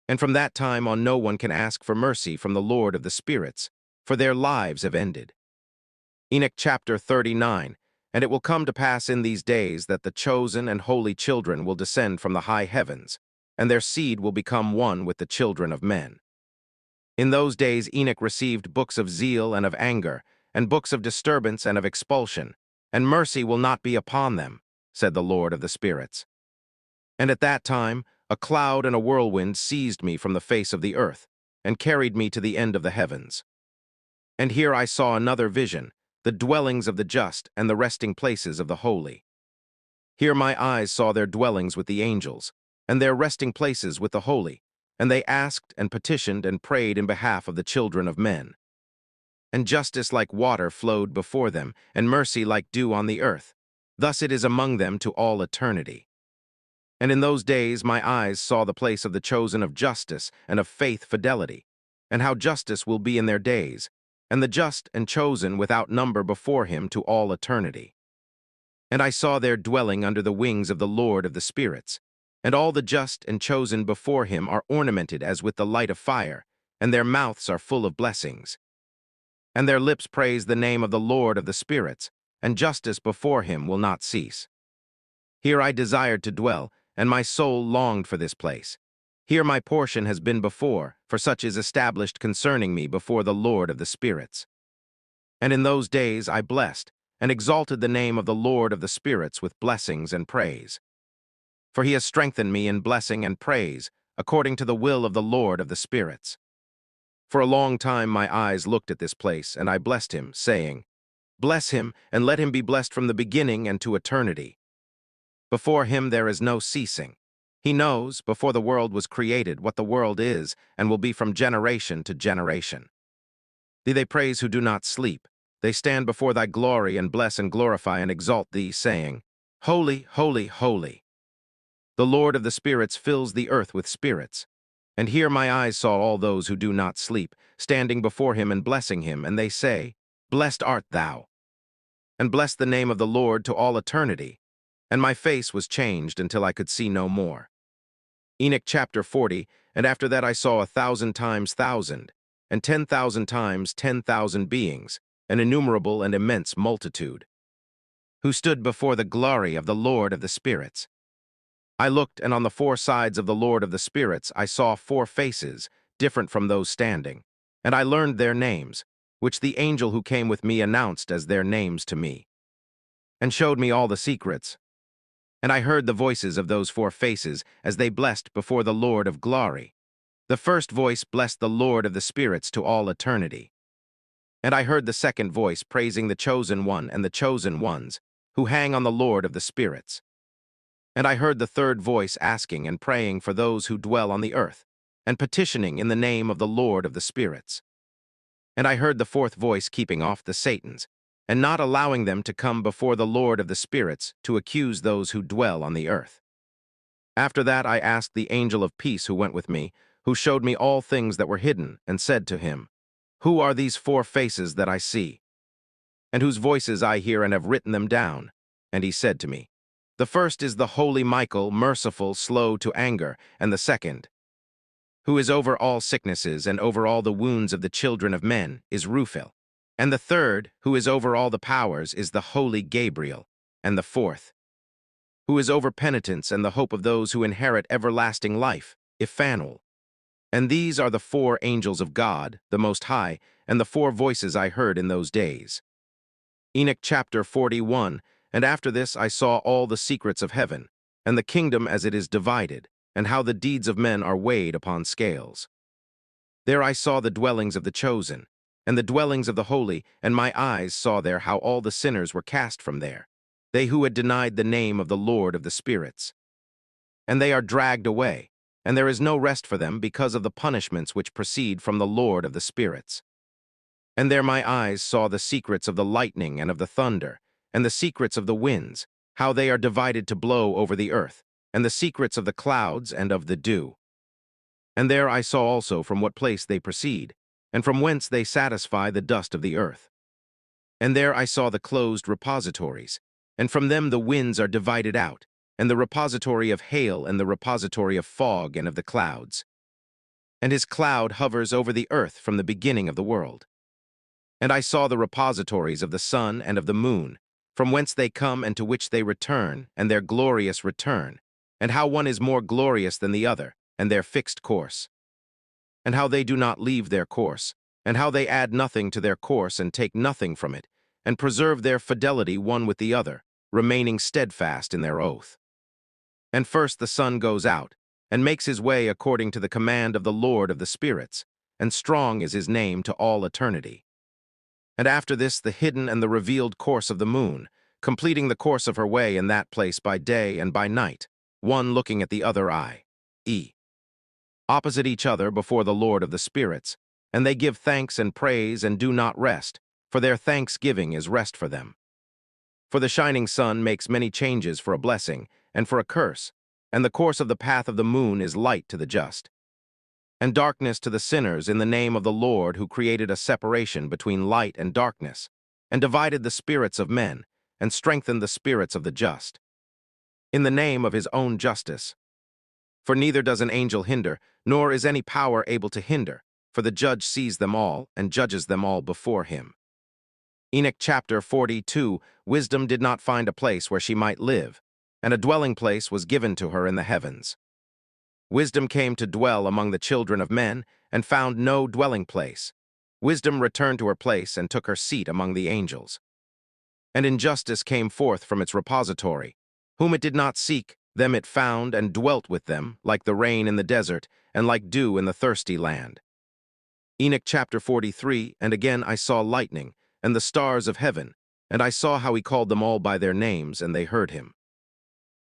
And from that time on no one can ask for mercy from the Lord of the spirits, for their lives have ended. Enoch chapter 39. And it will come to pass in these days that the chosen and holy children will descend from the high heavens, and their seed will become one with the children of men. In those days Enoch received books of zeal and of anger, and books of disturbance and of expulsion, and mercy will not be upon them, said the Lord of the spirits. And at that time a cloud and a whirlwind seized me from the face of the earth, and carried me to the end of the heavens. And here I saw another vision, the dwellings of the just and the resting places of the holy. Here my eyes saw their dwellings with the angels, and their resting places with the holy, and they asked and petitioned and prayed in behalf of the children of men. And justice like water flowed before them, and mercy like dew on the earth. Thus it is among them to all eternity. And in those days my eyes saw the place of the chosen of justice and of faith fidelity, and how justice will be in their days, and the just and chosen without number before him to all eternity. And I saw their dwelling under the wings of the Lord of the spirits, and all the just and chosen before him are ornamented as with the light of fire, and their mouths are full of blessings. And their lips praise the name of the Lord of the spirits, and justice before him will not cease. Here I desired to dwell, and my soul longed for this place. Here my portion has been before, for such is established concerning me before the Lord of the spirits. And in those days I blessed, and exalted the name of the Lord of the spirits with blessings and praise. For he has strengthened me in blessing and praise, according to the will of the Lord of the spirits. For a long time my eyes looked at this place, and I blessed him, saying, Bless him, and let him be blessed from the beginning and to eternity. Before him there is no ceasing. He knows, before the world was created, what the world is, and will be from generation to generation. Thee they praise who do not sleep. They stand before thy glory, and bless and glorify and exalt thee, saying, Holy, holy, holy. The Lord of the spirits fills the earth with spirits. And here my eyes saw all those who do not sleep, standing before him and blessing him, and they say, Blessed art thou. And bless the name of the Lord to all eternity. And my face was changed until I could see no more. Enoch chapter 40. And after that I saw 1,000 times 1,000, and 10,000 times 10,000 beings, an innumerable and immense multitude, who stood before the glory of the Lord of the spirits. I looked, and on the 4 sides of the Lord of the spirits I saw 4 faces, different from those standing, and I learned their names, which the angel who came with me announced as their names to me, and showed me all the secrets. And I heard the voices of those 4 faces as they blessed before the Lord of glory. The first voice blessed the Lord of the spirits to all eternity. And I heard the second voice praising the chosen one and the chosen ones, who hang on the Lord of the spirits. And I heard the third voice asking and praying for those who dwell on the earth, and petitioning in the name of the Lord of the spirits. And I heard the fourth voice keeping off the Satans, and not allowing them to come before the Lord of the spirits to accuse those who dwell on the earth. After that I asked the angel of peace who went with me, who showed me all things that were hidden, and said to him, Who are these 4 faces that I see? And whose voices I hear and have written them down? And he said to me, The first is the holy Michael, merciful, slow to anger, and the second, who is over all sicknesses and over all the wounds of the children of men, is Ruphil. And the third, who is over all the powers, is the holy Gabriel. And the fourth, who is over penitence and the hope of those who inherit everlasting life, Iphanuel. And these are the four angels of God, the Most High, and the four voices I heard in those days. Enoch chapter 41. And after this I saw all the secrets of heaven, and the kingdom as it is divided, and how the deeds of men are weighed upon scales. There I saw the dwellings of the chosen, and the dwellings of the holy, and my eyes saw there how all the sinners were cast from there, they who had denied the name of the Lord of the spirits. And they are dragged away, and there is no rest for them because of the punishments which proceed from the Lord of the spirits. And there my eyes saw the secrets of the lightning and of the thunder, and the secrets of the winds, how they are divided to blow over the earth, and the secrets of the clouds and of the dew. And there I saw also from what place they proceed, and from whence they satisfy the dust of the earth. And there I saw the closed repositories, and from them the winds are divided out, and the repository of hail and the repository of fog and of the clouds. And his cloud hovers over the earth from the beginning of the world. And I saw the repositories of the sun and of the moon, from whence they come and to which they return, and their glorious return, and how one is more glorious than the other, and their fixed course, and how they do not leave their course, and how they add nothing to their course and take nothing from it, and preserve their fidelity one with the other, remaining steadfast in their oath. And first the sun goes out, and makes his way according to the command of the Lord of the spirits, and strong is his name to all eternity. And after this the hidden and the revealed course of the moon, completing the course of her way in that place by day and by night, one looking at the other eye, opposite each other before the Lord of the spirits, and they give thanks and praise and do not rest, for their thanksgiving is rest for them. For the shining sun makes many changes for a blessing and for a curse, and the course of the path of the moon is light to the just, and darkness to the sinners in the name of the Lord who created a separation between light and darkness, and divided the spirits of men, and strengthened the spirits of the just, in the name of his own justice. For neither does an angel hinder, nor is any power able to hinder, for the judge sees them all, and judges them all before him. Enoch chapter 42. Wisdom did not find a place where she might live, and a dwelling place was given to her in the heavens. Wisdom came to dwell among the children of men, and found no dwelling place. Wisdom returned to her place and took her seat among the angels. And injustice came forth from its repository. Whom it did not seek, them it found and dwelt with them, like the rain in the desert, and like dew in the thirsty land. Enoch chapter 43. And again I saw lightning, and the stars of heaven, and I saw how he called them all by their names, and they heard him.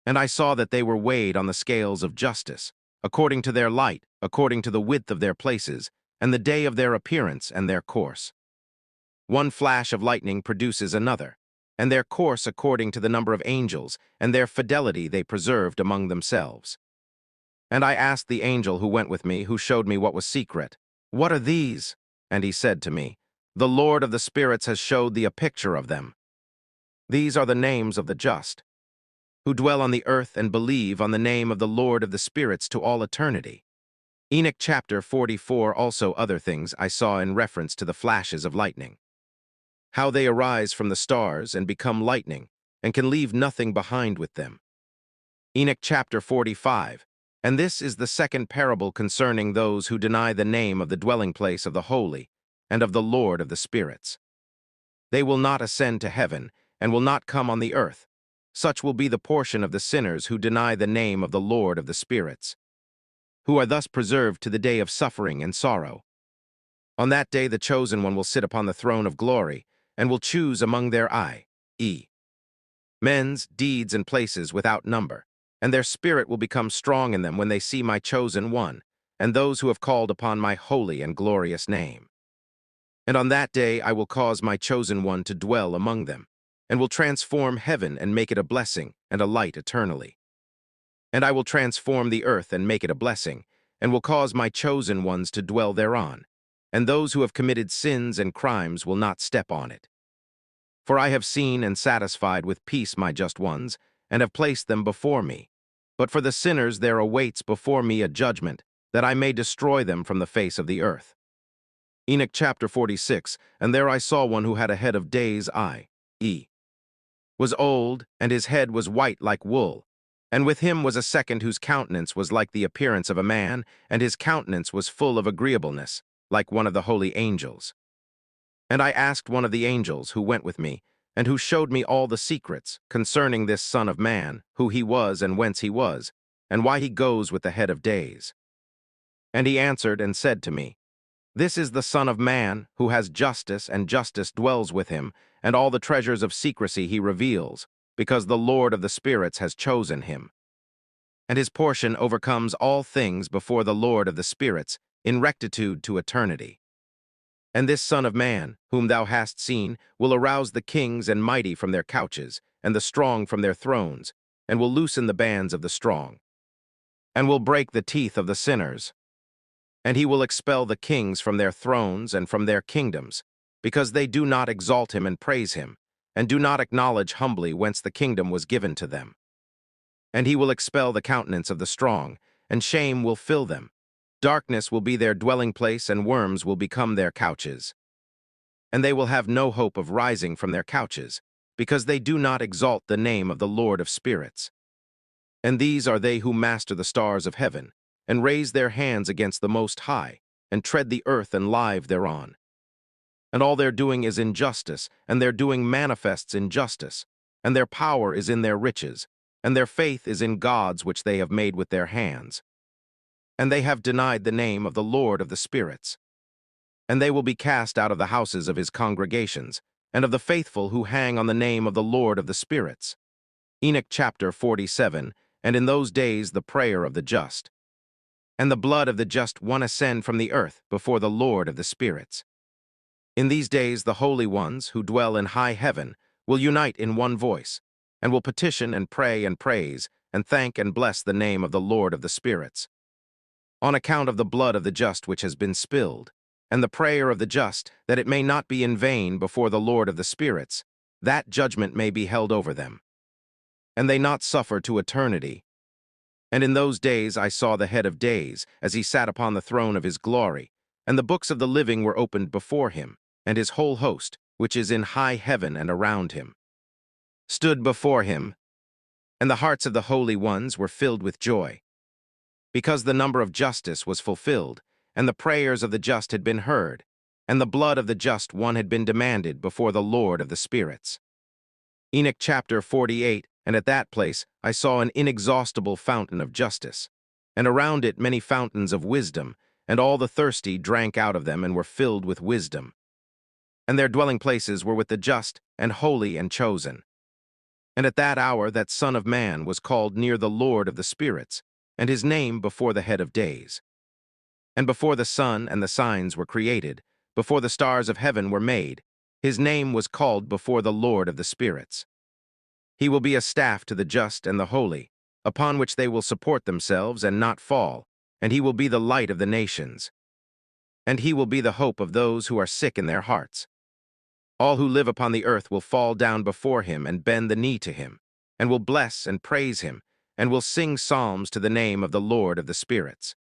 And I saw that they were weighed on the scales of justice, according to their light, according to the width of their places, and the day of their appearance and their course. One flash of lightning produces another, and their course according to the number of angels, and their fidelity they preserved among themselves. And I asked the angel who went with me, who showed me what was secret, "What are these?" And he said to me, "The Lord of the spirits has showed thee a picture of them. These are the names of the just, who dwell on the earth and believe on the name of the Lord of the spirits to all eternity." Enoch chapter 44. Also other things I saw in reference to the flashes of lightning, how they arise from the stars and become lightning, and can leave nothing behind with them. Enoch chapter 45. And this is the second parable concerning those who deny the name of the dwelling place of the holy, and of the Lord of the spirits. They will not ascend to heaven, and will not come on the earth. Such will be the portion of the sinners who deny the name of the Lord of the spirits, who are thus preserved to the day of suffering and sorrow. On that day the chosen one will sit upon the throne of glory, and will choose among their men's deeds and places without number, and their spirit will become strong in them when they see my chosen one, and those who have called upon my holy and glorious name. And on that day I will cause my chosen one to dwell among them, and will transform heaven and make it a blessing and a light eternally. And I will transform the earth and make it a blessing, and will cause my chosen ones to dwell thereon, and those who have committed sins and crimes will not step on it. For I have seen and satisfied with peace my just ones, and have placed them before me. But for the sinners there awaits before me a judgment, that I may destroy them from the face of the earth. Enoch chapter 46, and there I saw one who had a head of days, i.e., was old, and his head was white like wool. And with him was a second whose countenance was like the appearance of a man, and his countenance was full of agreeableness, like one of the holy angels. And I asked one of the angels who went with me, and who showed me all the secrets concerning this Son of Man, who he was and whence he was, and why he goes with the head of days. And he answered and said to me, This is the Son of Man, who has justice, and justice dwells with him, and all the treasures of secrecy he reveals, because the Lord of the spirits has chosen him. And his portion overcomes all things before the Lord of the spirits, in rectitude to eternity. And this Son of Man, whom thou hast seen, will arouse the kings and mighty from their couches, and the strong from their thrones, and will loosen the bands of the strong, and will break the teeth of the sinners. And he will expel the kings from their thrones and from their kingdoms, because they do not exalt him and praise him, and do not acknowledge humbly whence the kingdom was given to them. And he will expel the countenance of the strong, and shame will fill them. Darkness will be their dwelling place, and worms will become their couches. And they will have no hope of rising from their couches, because they do not exalt the name of the Lord of spirits. And these are they who master the stars of heaven, and raise their hands against the Most High, and tread the earth and live thereon. And all their doing is injustice, and their doing manifests injustice, and their power is in their riches, and their faith is in gods which they have made with their hands. And they have denied the name of the Lord of the spirits. And they will be cast out of the houses of his congregations, and of the faithful who hang on the name of the Lord of the spirits. Enoch chapter 47, and in those days the prayer of the just, and the blood of the just one ascend from the earth before the Lord of the spirits. In these days the holy ones who dwell in high heaven will unite in one voice, and will petition and pray and praise, and thank and bless the name of the Lord of the spirits, on account of the blood of the just which has been spilled, and the prayer of the just, that it may not be in vain before the Lord of the spirits, that judgment may be held over them, and they not suffer to eternity. And in those days I saw the head of days, as he sat upon the throne of his glory, and the books of the living were opened before him, and his whole host, which is in high heaven and around him, stood before him, and the hearts of the holy ones were filled with joy, because the number of justice was fulfilled, and the prayers of the just had been heard, and the blood of the just one had been demanded before the Lord of the spirits. Enoch chapter 48, and at that place I saw an inexhaustible fountain of justice, and around it many fountains of wisdom, and all the thirsty drank out of them and were filled with wisdom. And their dwelling places were with the just, and holy, and chosen. And at that hour that Son of Man was called near the Lord of the spirits, and his name before the head of days. And before the sun and the signs were created, before the stars of heaven were made, his name was called before the Lord of the spirits. He will be a staff to the just and the holy, upon which they will support themselves and not fall, and he will be the light of the nations. And he will be the hope of those who are sick in their hearts. All who live upon the earth will fall down before him and bend the knee to him, and will bless and praise him, and will sing psalms to the name of the Lord of the spirits.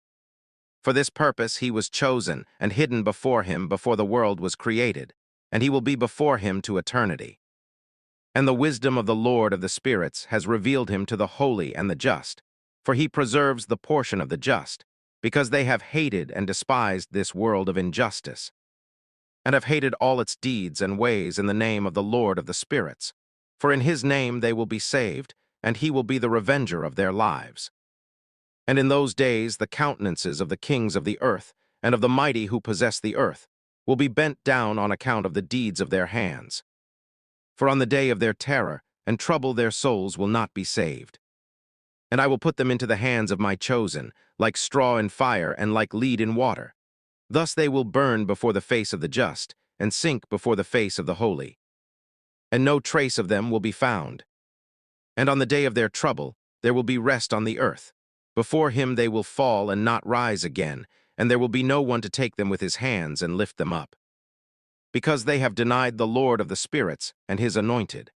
For this purpose he was chosen and hidden before him before the world was created, and he will be before him to eternity. And the wisdom of the Lord of the spirits has revealed him to the holy and the just, for he preserves the portion of the just, because they have hated and despised this world of injustice, and have hated all its deeds and ways in the name of the Lord of the spirits. For in his name they will be saved, and he will be the revenger of their lives. And in those days the countenances of the kings of the earth, and of the mighty who possess the earth, will be bent down on account of the deeds of their hands. For on the day of their terror and trouble their souls will not be saved. And I will put them into the hands of my chosen, like straw in fire and like lead in water. Thus they will burn before the face of the just, and sink before the face of the holy. And no trace of them will be found. And on the day of their trouble there will be rest on the earth. Before him they will fall and not rise again, and there will be no one to take them with his hands and lift them up. Because they have denied the Lord of the spirits and his anointed.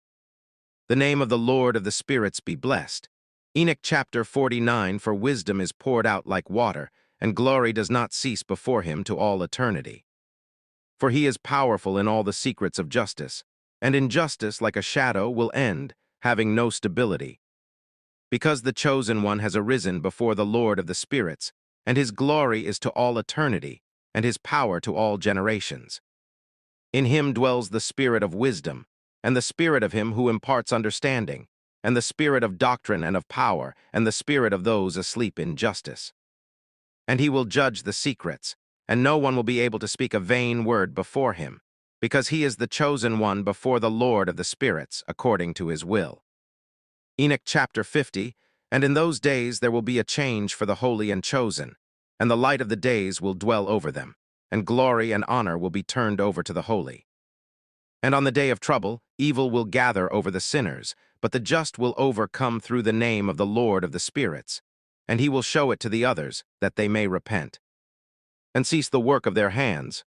The name of the Lord of the spirits be blessed. Enoch chapter 49, for wisdom is poured out like water, and glory does not cease before him to all eternity. For he is powerful in all the secrets of justice, and injustice like a shadow will end, having no stability. Because the chosen one has arisen before the Lord of the spirits, and his glory is to all eternity, and his power to all generations. In him dwells the spirit of wisdom, and the spirit of him who imparts understanding, and the spirit of doctrine and of power, and the spirit of those asleep in justice. And he will judge the secrets, and no one will be able to speak a vain word before him, because he is the chosen one before the Lord of the spirits, according to his will. Enoch chapter 50, and in those days there will be a change for the holy and chosen, and the light of the days will dwell over them, and glory and honor will be turned over to the holy. And on the day of trouble, evil will gather over the sinners, but the just will overcome through the name of the Lord of the spirits, and he will show it to the others, that they may repent, and cease the work of their hands.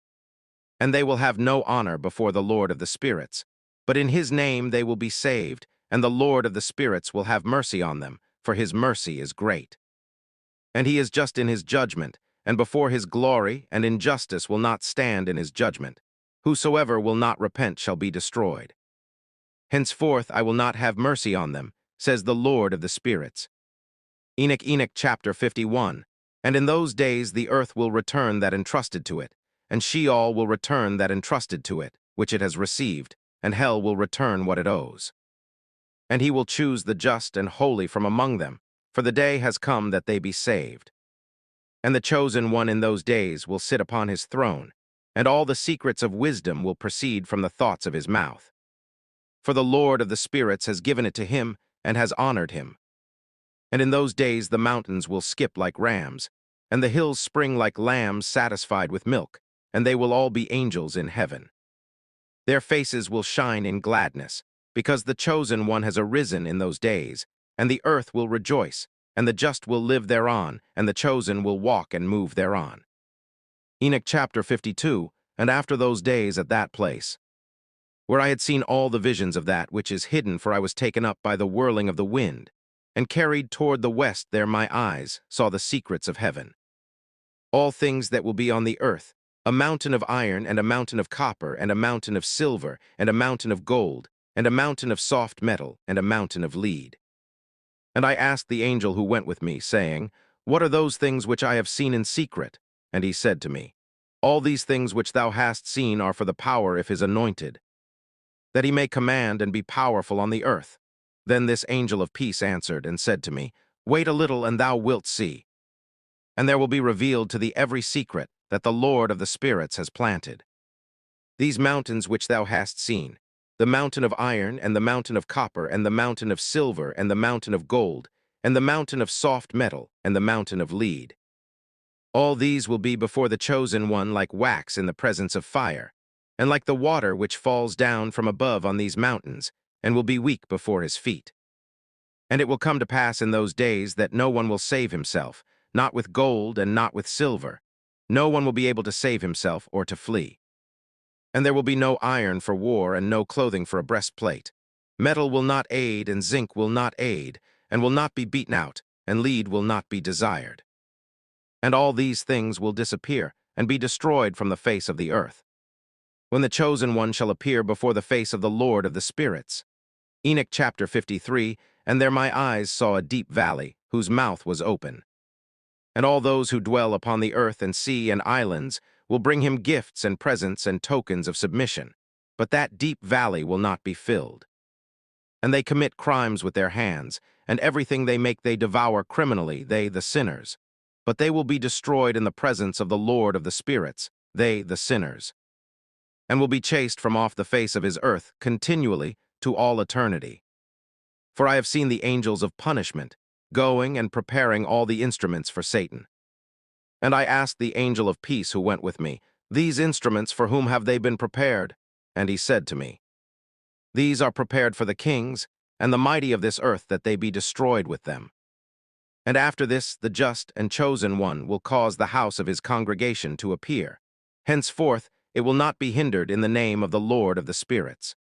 And they will have no honor before the Lord of the spirits, but in his name they will be saved, and the Lord of the spirits will have mercy on them, for his mercy is great. And he is just in his judgment, and before his glory, and injustice will not stand in his judgment. Whosoever will not repent shall be destroyed. Henceforth I will not have mercy on them, says the Lord of the spirits. Enoch chapter 51, and in those days the earth will return that entrusted to it, and Sheol will return that entrusted to it, which it has received, and hell will return what it owes. And he will choose the just and holy from among them, for the day has come that they be saved. And the chosen one in those days will sit upon his throne, and all the secrets of wisdom will proceed from the thoughts of his mouth. For the Lord of the spirits has given it to him, and has honored him. And in those days the mountains will skip like rams, and the hills spring like lambs satisfied with milk, and they will all be angels in heaven. Their faces will shine in gladness, because the chosen one has arisen in those days, and the earth will rejoice, and the just will live thereon, and the chosen will walk and move thereon. Enoch chapter 52, and after those days at that place, where I had seen all the visions of that which is hidden, for I was taken up by the whirling of the wind, and carried toward the west, there my eyes saw the secrets of heaven. All things that will be on the earth, a mountain of iron, and a mountain of copper, and a mountain of silver, and a mountain of gold, and a mountain of soft metal, and a mountain of lead. And I asked the angel who went with me, saying, What are those things which I have seen in secret? And he said to me, All these things which thou hast seen are for the power of his anointed, that he may command and be powerful on the earth. Then this angel of peace answered and said to me, Wait a little, and thou wilt see. And there will be revealed to thee every secret that the Lord of the spirits has planted. These mountains which thou hast seen, the mountain of iron, and the mountain of copper, and the mountain of silver, and the mountain of gold, and the mountain of soft metal, and the mountain of lead. All these will be before the chosen one like wax in the presence of fire, and like the water which falls down from above on these mountains, and will be weak before his feet. And it will come to pass in those days that no one will save himself, not with gold and not with silver. No one will be able to save himself or to flee. And there will be no iron for war, and no clothing for a breastplate. Metal will not aid, and zinc will not aid, and will not be beaten out, and lead will not be desired. And all these things will disappear, and be destroyed from the face of the earth, when the chosen one shall appear before the face of the Lord of the spirits. Enoch chapter 53, and there my eyes saw a deep valley, whose mouth was open. And all those who dwell upon the earth and sea and islands will bring him gifts and presents and tokens of submission, but that deep valley will not be filled. And they commit crimes with their hands, and everything they make they devour criminally, they the sinners. But they will be destroyed in the presence of the Lord of the spirits, they the sinners, and will be chased from off the face of his earth continually to all eternity. For I have seen the angels of punishment, going and preparing all the instruments for Satan. And I asked the angel of peace who went with me, These instruments, for whom have they been prepared? And he said to me, These are prepared for the kings and the mighty of this earth, that they be destroyed with them. And after this the just and chosen one will cause the house of his congregation to appear. Henceforth it will not be hindered in the name of the Lord of the spirits.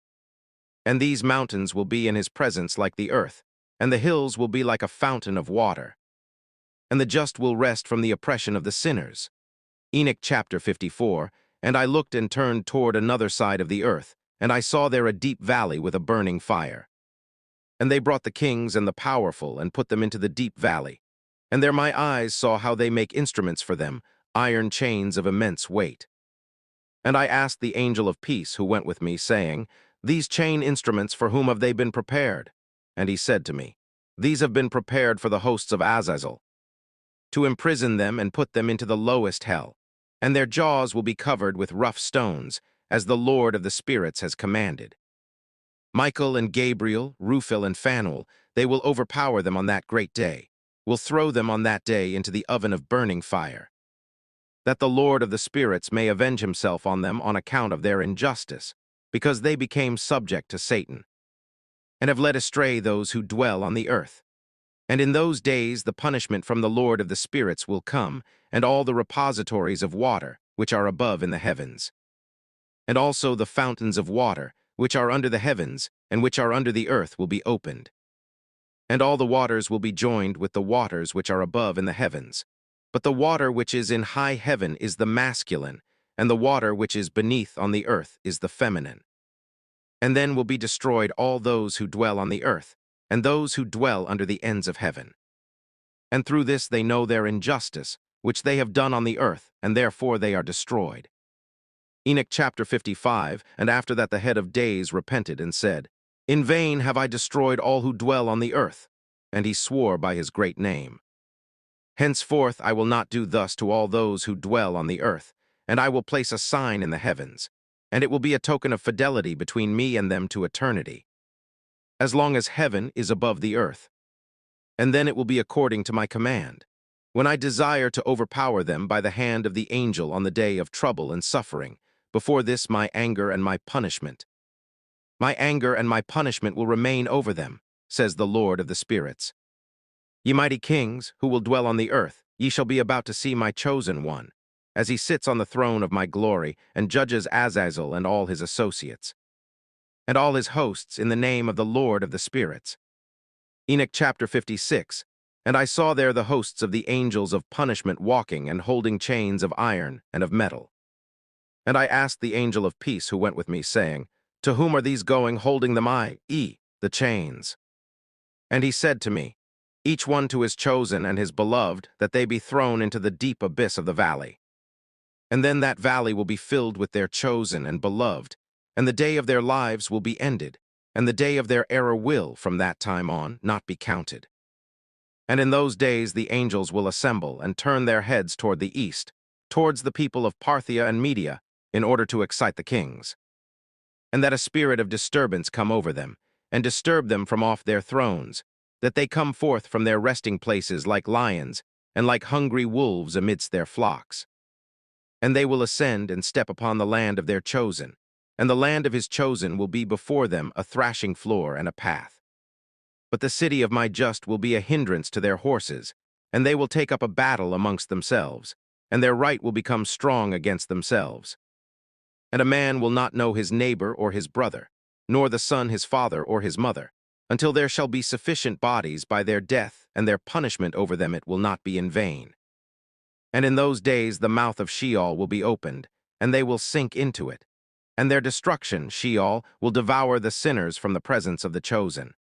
And these mountains will be in his presence like the earth, and the hills will be like a fountain of water. And the just will rest from the oppression of the sinners. Enoch chapter 54, And I looked and turned toward another side of the earth, and I saw there a deep valley with a burning fire. And they brought the kings and the powerful and put them into the deep valley. And there my eyes saw how they make instruments for them, iron chains of immense weight. And I asked the angel of peace who went with me, saying, These chain instruments, for whom have they been prepared? And he said to me, These have been prepared for the hosts of Azazel, to imprison them and put them into the lowest hell. And their jaws will be covered with rough stones, as the Lord of the spirits has commanded. Michael and Gabriel, Ruphil and Phanuel, they will overpower them on that great day, will throw them on that day into the oven of burning fire, that the Lord of the spirits may avenge himself on them on account of their injustice, because they became subject to Satan, and have led astray those who dwell on the earth. And in those days the punishment from the Lord of the spirits will come, and all the repositories of water, which are above in the heavens, and also the fountains of water, which are under the heavens, and which are under the earth, will be opened. And all the waters will be joined with the waters which are above in the heavens. But the water which is in high heaven is the masculine, and the water which is beneath on the earth is the feminine. And then will be destroyed all those who dwell on the earth, and those who dwell under the ends of heaven. And through this they know their injustice, which they have done on the earth, and therefore they are destroyed. Enoch chapter 55, And after that the head of days repented and said, In vain have I destroyed all who dwell on the earth. And he swore by his great name. Henceforth I will not do thus to all those who dwell on the earth, and I will place a sign in the heavens, and it will be a token of fidelity between me and them to eternity, as long as heaven is above the earth. And then it will be according to my command, when I desire to overpower them by the hand of the angel on the day of trouble and suffering, before this my anger and my punishment. My anger and my punishment will remain over them, says the Lord of the spirits. Ye mighty kings, who will dwell on the earth, ye shall be about to see my chosen one, as he sits on the throne of my glory, and judges Azazel and all his associates, and all his hosts in the name of the Lord of the spirits. Enoch chapter 56, And I saw there the hosts of the angels of punishment walking and holding chains of iron and of metal. And I asked the angel of peace who went with me, saying, To whom are these going holding them the chains? And he said to me, Each one to his chosen and his beloved, that they be thrown into the deep abyss of the valley. And then that valley will be filled with their chosen and beloved, and the day of their lives will be ended, and the day of their error will, from that time on, not be counted. And in those days the angels will assemble and turn their heads toward the east, towards the people of Parthia and Media, in order to excite the kings. And that a spirit of disturbance come over them, and disturb them from off their thrones, that they come forth from their resting places like lions, and like hungry wolves amidst their flocks. And they will ascend and step upon the land of their chosen, and the land of his chosen will be before them a thrashing floor and a path. But the city of my just will be a hindrance to their horses, and they will take up a battle amongst themselves, and their right will become strong against themselves. And a man will not know his neighbor or his brother, nor the son his father or his mother, until there shall be sufficient bodies by their death, and their punishment over them it will not be in vain. And in those days the mouth of Sheol will be opened, and they will sink into it, and their destruction, Sheol, will devour the sinners from the presence of the chosen.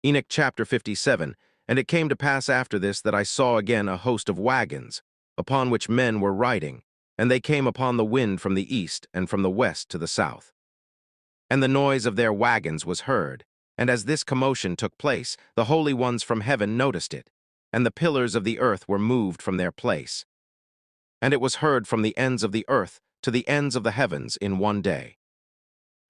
Enoch chapter 57, And it came to pass after this that I saw again a host of wagons, upon which men were riding, and they came upon the wind from the east and from the west to the south. And the noise of their wagons was heard, and as this commotion took place, the holy ones from heaven noticed it, and the pillars of the earth were moved from their place. And it was heard from the ends of the earth to the ends of the heavens in one day.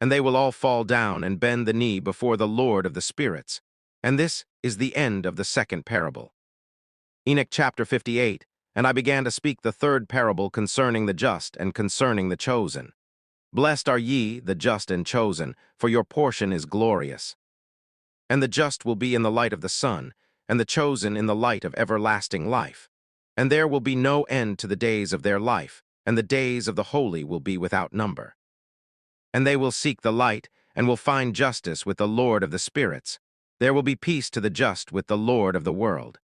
And they will all fall down and bend the knee before the Lord of the spirits. And this is the end of the second parable. Enoch chapter 58, And I began to speak the third parable concerning the just and concerning the chosen. Blessed are ye, the just and chosen, for your portion is glorious. And the just will be in the light of the sun, and the chosen in the light of everlasting life. And there will be no end to the days of their life, and the days of the holy will be without number. And they will seek the light, and will find justice with the Lord of the spirits. There will be peace to the just with the Lord of the world.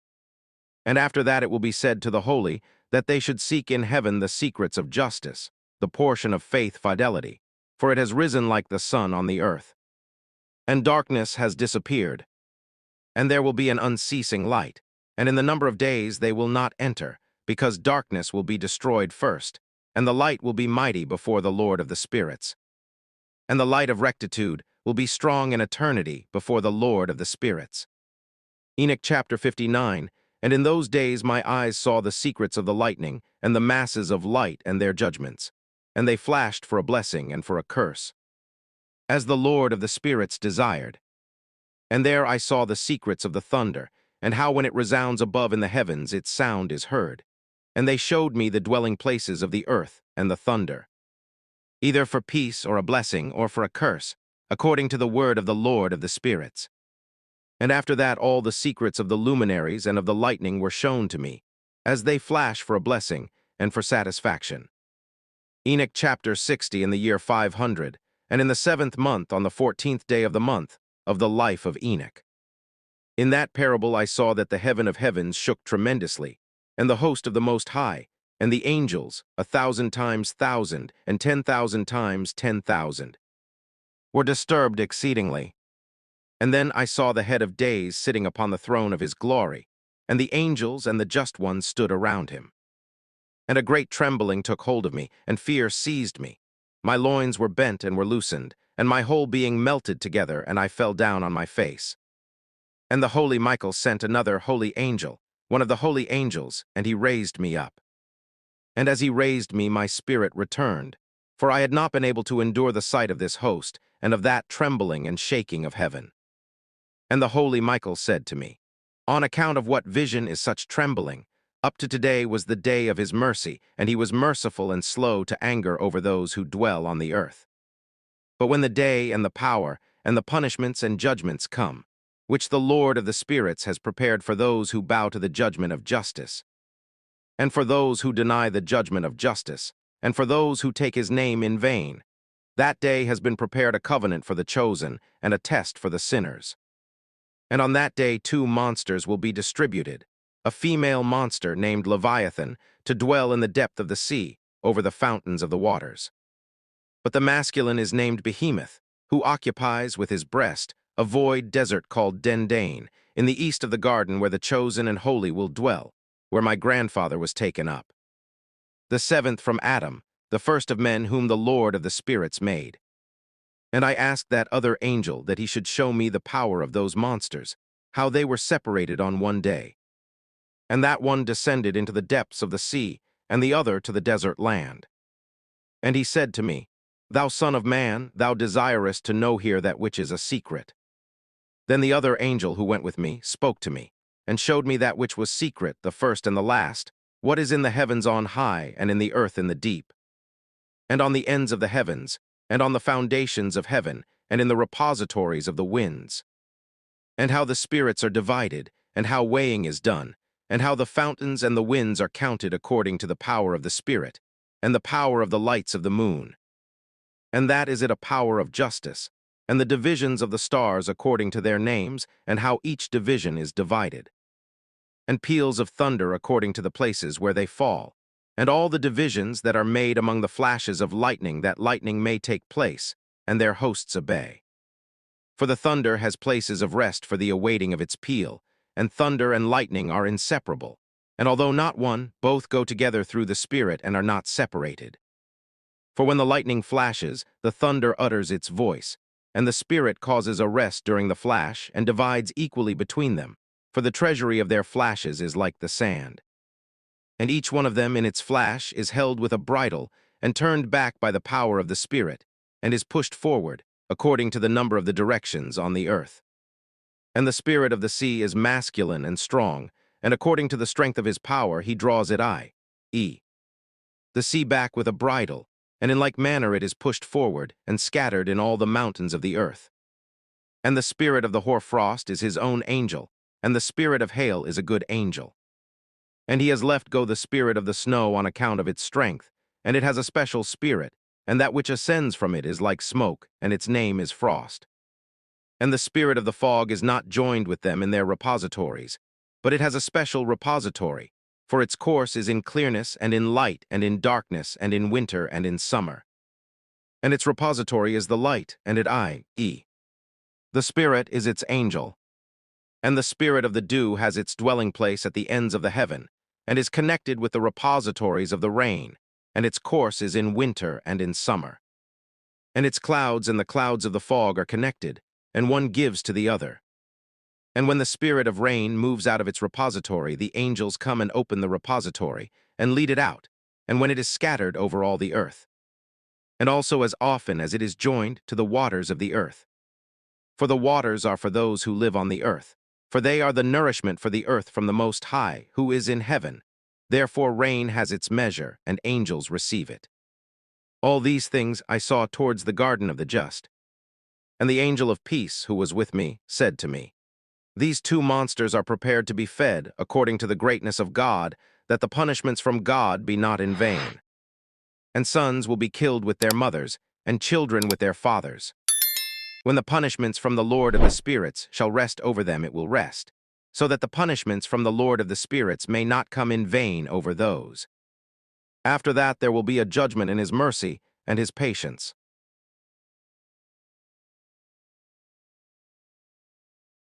And after that it will be said to the holy that they should seek in heaven the secrets of justice, the portion of faith fidelity, for it has risen like the sun on the earth. And darkness has disappeared, and there will be an unceasing light, and in the number of days they will not enter, because darkness will be destroyed first, and the light will be mighty before the Lord of the spirits. And the light of rectitude will be strong in eternity before the Lord of the spirits. Enoch chapter 59, and in those days my eyes saw the secrets of the lightning, and the masses of light and their judgments, and they flashed for a blessing and for a curse, as the Lord of the spirits desired. And there I saw the secrets of the thunder, and how when it resounds above in the heavens its sound is heard. And they showed me the dwelling places of the earth and the thunder, either for peace or a blessing or for a curse, according to the word of the Lord of the spirits. And after that all the secrets of the luminaries and of the lightning were shown to me, as they flash for a blessing and for satisfaction. Enoch chapter 60, in the year 500, and in the 7th month, on the 14th day of the month, of the life of Enoch. In that parable I saw that the heaven of heavens shook tremendously, and the host of the Most High, and the angels, 1,000 times 1,000, and 10,000 times 10,000, were disturbed exceedingly. And then I saw the head of days sitting upon the throne of his glory, and the angels and the just ones stood around him. And a great trembling took hold of me, and fear seized me. My loins were bent and were loosened, and my whole being melted together, and I fell down on my face. And the holy Michael sent another holy angel, one of the holy angels, and he raised me up. And as he raised me, my spirit returned, for I had not been able to endure the sight of this host, and of that trembling and shaking of heaven. And the holy Michael said to me, On account of what vision is such trembling? Up to today was the day of his mercy, and he was merciful and slow to anger over those who dwell on the earth. But when the day and the power and the punishments and judgments come, which the Lord of the spirits has prepared for those who bow to the judgment of justice, and for those who deny the judgment of justice, and for those who take his name in vain, that day has been prepared a covenant for the chosen and a test for the sinners. And on that day 2 monsters will be distributed, a female monster named Leviathan, to dwell in the depth of the sea, over the fountains of the waters. But the masculine is named Behemoth, who occupies with his breast a void desert called Dendane, in the east of the garden where the chosen and holy will dwell, where my grandfather was taken up. The 7th from Adam, the first of men whom the Lord of the spirits made. And I asked that other angel that he should show me the power of those monsters, how they were separated on one day. And that one descended into the depths of the sea, and the other to the desert land. And he said to me, Thou son of man, thou desirest to know here that which is a secret. Then the other angel who went with me spoke to me, and showed me that which was secret, the first and the last, what is in the heavens on high, and in the earth in the deep, and on the ends of the heavens, and on the foundations of heaven, and in the repositories of the winds, and how the spirits are divided, and how weighing is done, and how the fountains and the winds are counted according to the power of the Spirit, and the power of the lights of the moon. And that is it a power of justice, and the divisions of the stars according to their names, and how each division is divided. And peals of thunder according to the places where they fall, and all the divisions that are made among the flashes of lightning, that lightning may take place, and their hosts obey. For the thunder has places of rest for the awaiting of its peal, and thunder and lightning are inseparable, and although not one, both go together through the Spirit and are not separated. For when the lightning flashes, the thunder utters its voice, and the Spirit causes a rest during the flash and divides equally between them, for the treasury of their flashes is like the sand. And each one of them in its flash is held with a bridle and turned back by the power of the Spirit, and is pushed forward, according to the number of the directions on the earth. And the spirit of the sea is masculine and strong, and according to the strength of his power he draws it i.e. the sea back with a bridle, and in like manner it is pushed forward and scattered in all the mountains of the earth. And the spirit of the hoarfrost is his own angel, and the spirit of hail is a good angel. And he has left go the spirit of the snow on account of its strength, and it has a special spirit, and that which ascends from it is like smoke, and its name is frost. And the spirit of the fog is not joined with them in their repositories, but it has a special repository, for its course is in clearness and in light and in darkness and in winter and in summer. And its repository is the light, and it I.e. The spirit is its angel. And the spirit of the dew has its dwelling place at the ends of the heaven, and is connected with the repositories of the rain, and its course is in winter and in summer. And its clouds and the clouds of the fog are connected, and one gives to the other. And when the spirit of rain moves out of its repository, the angels come and open the repository, and lead it out, and when it is scattered over all the earth. And also as often as it is joined to the waters of the earth. For the waters are for those who live on the earth, for they are the nourishment for the earth from the Most High, who is in heaven. Therefore rain has its measure, and angels receive it. All these things I saw towards the garden of the just. And the angel of peace, who was with me, said to me, These two monsters are prepared to be fed, according to the greatness of God, that the punishments from God be not in vain. And sons will be killed with their mothers, and children with their fathers. When the punishments from the Lord of the spirits shall rest over them, it will rest, so that the punishments from the Lord of the spirits may not come in vain over those. After that there will be a judgment in his mercy and his patience.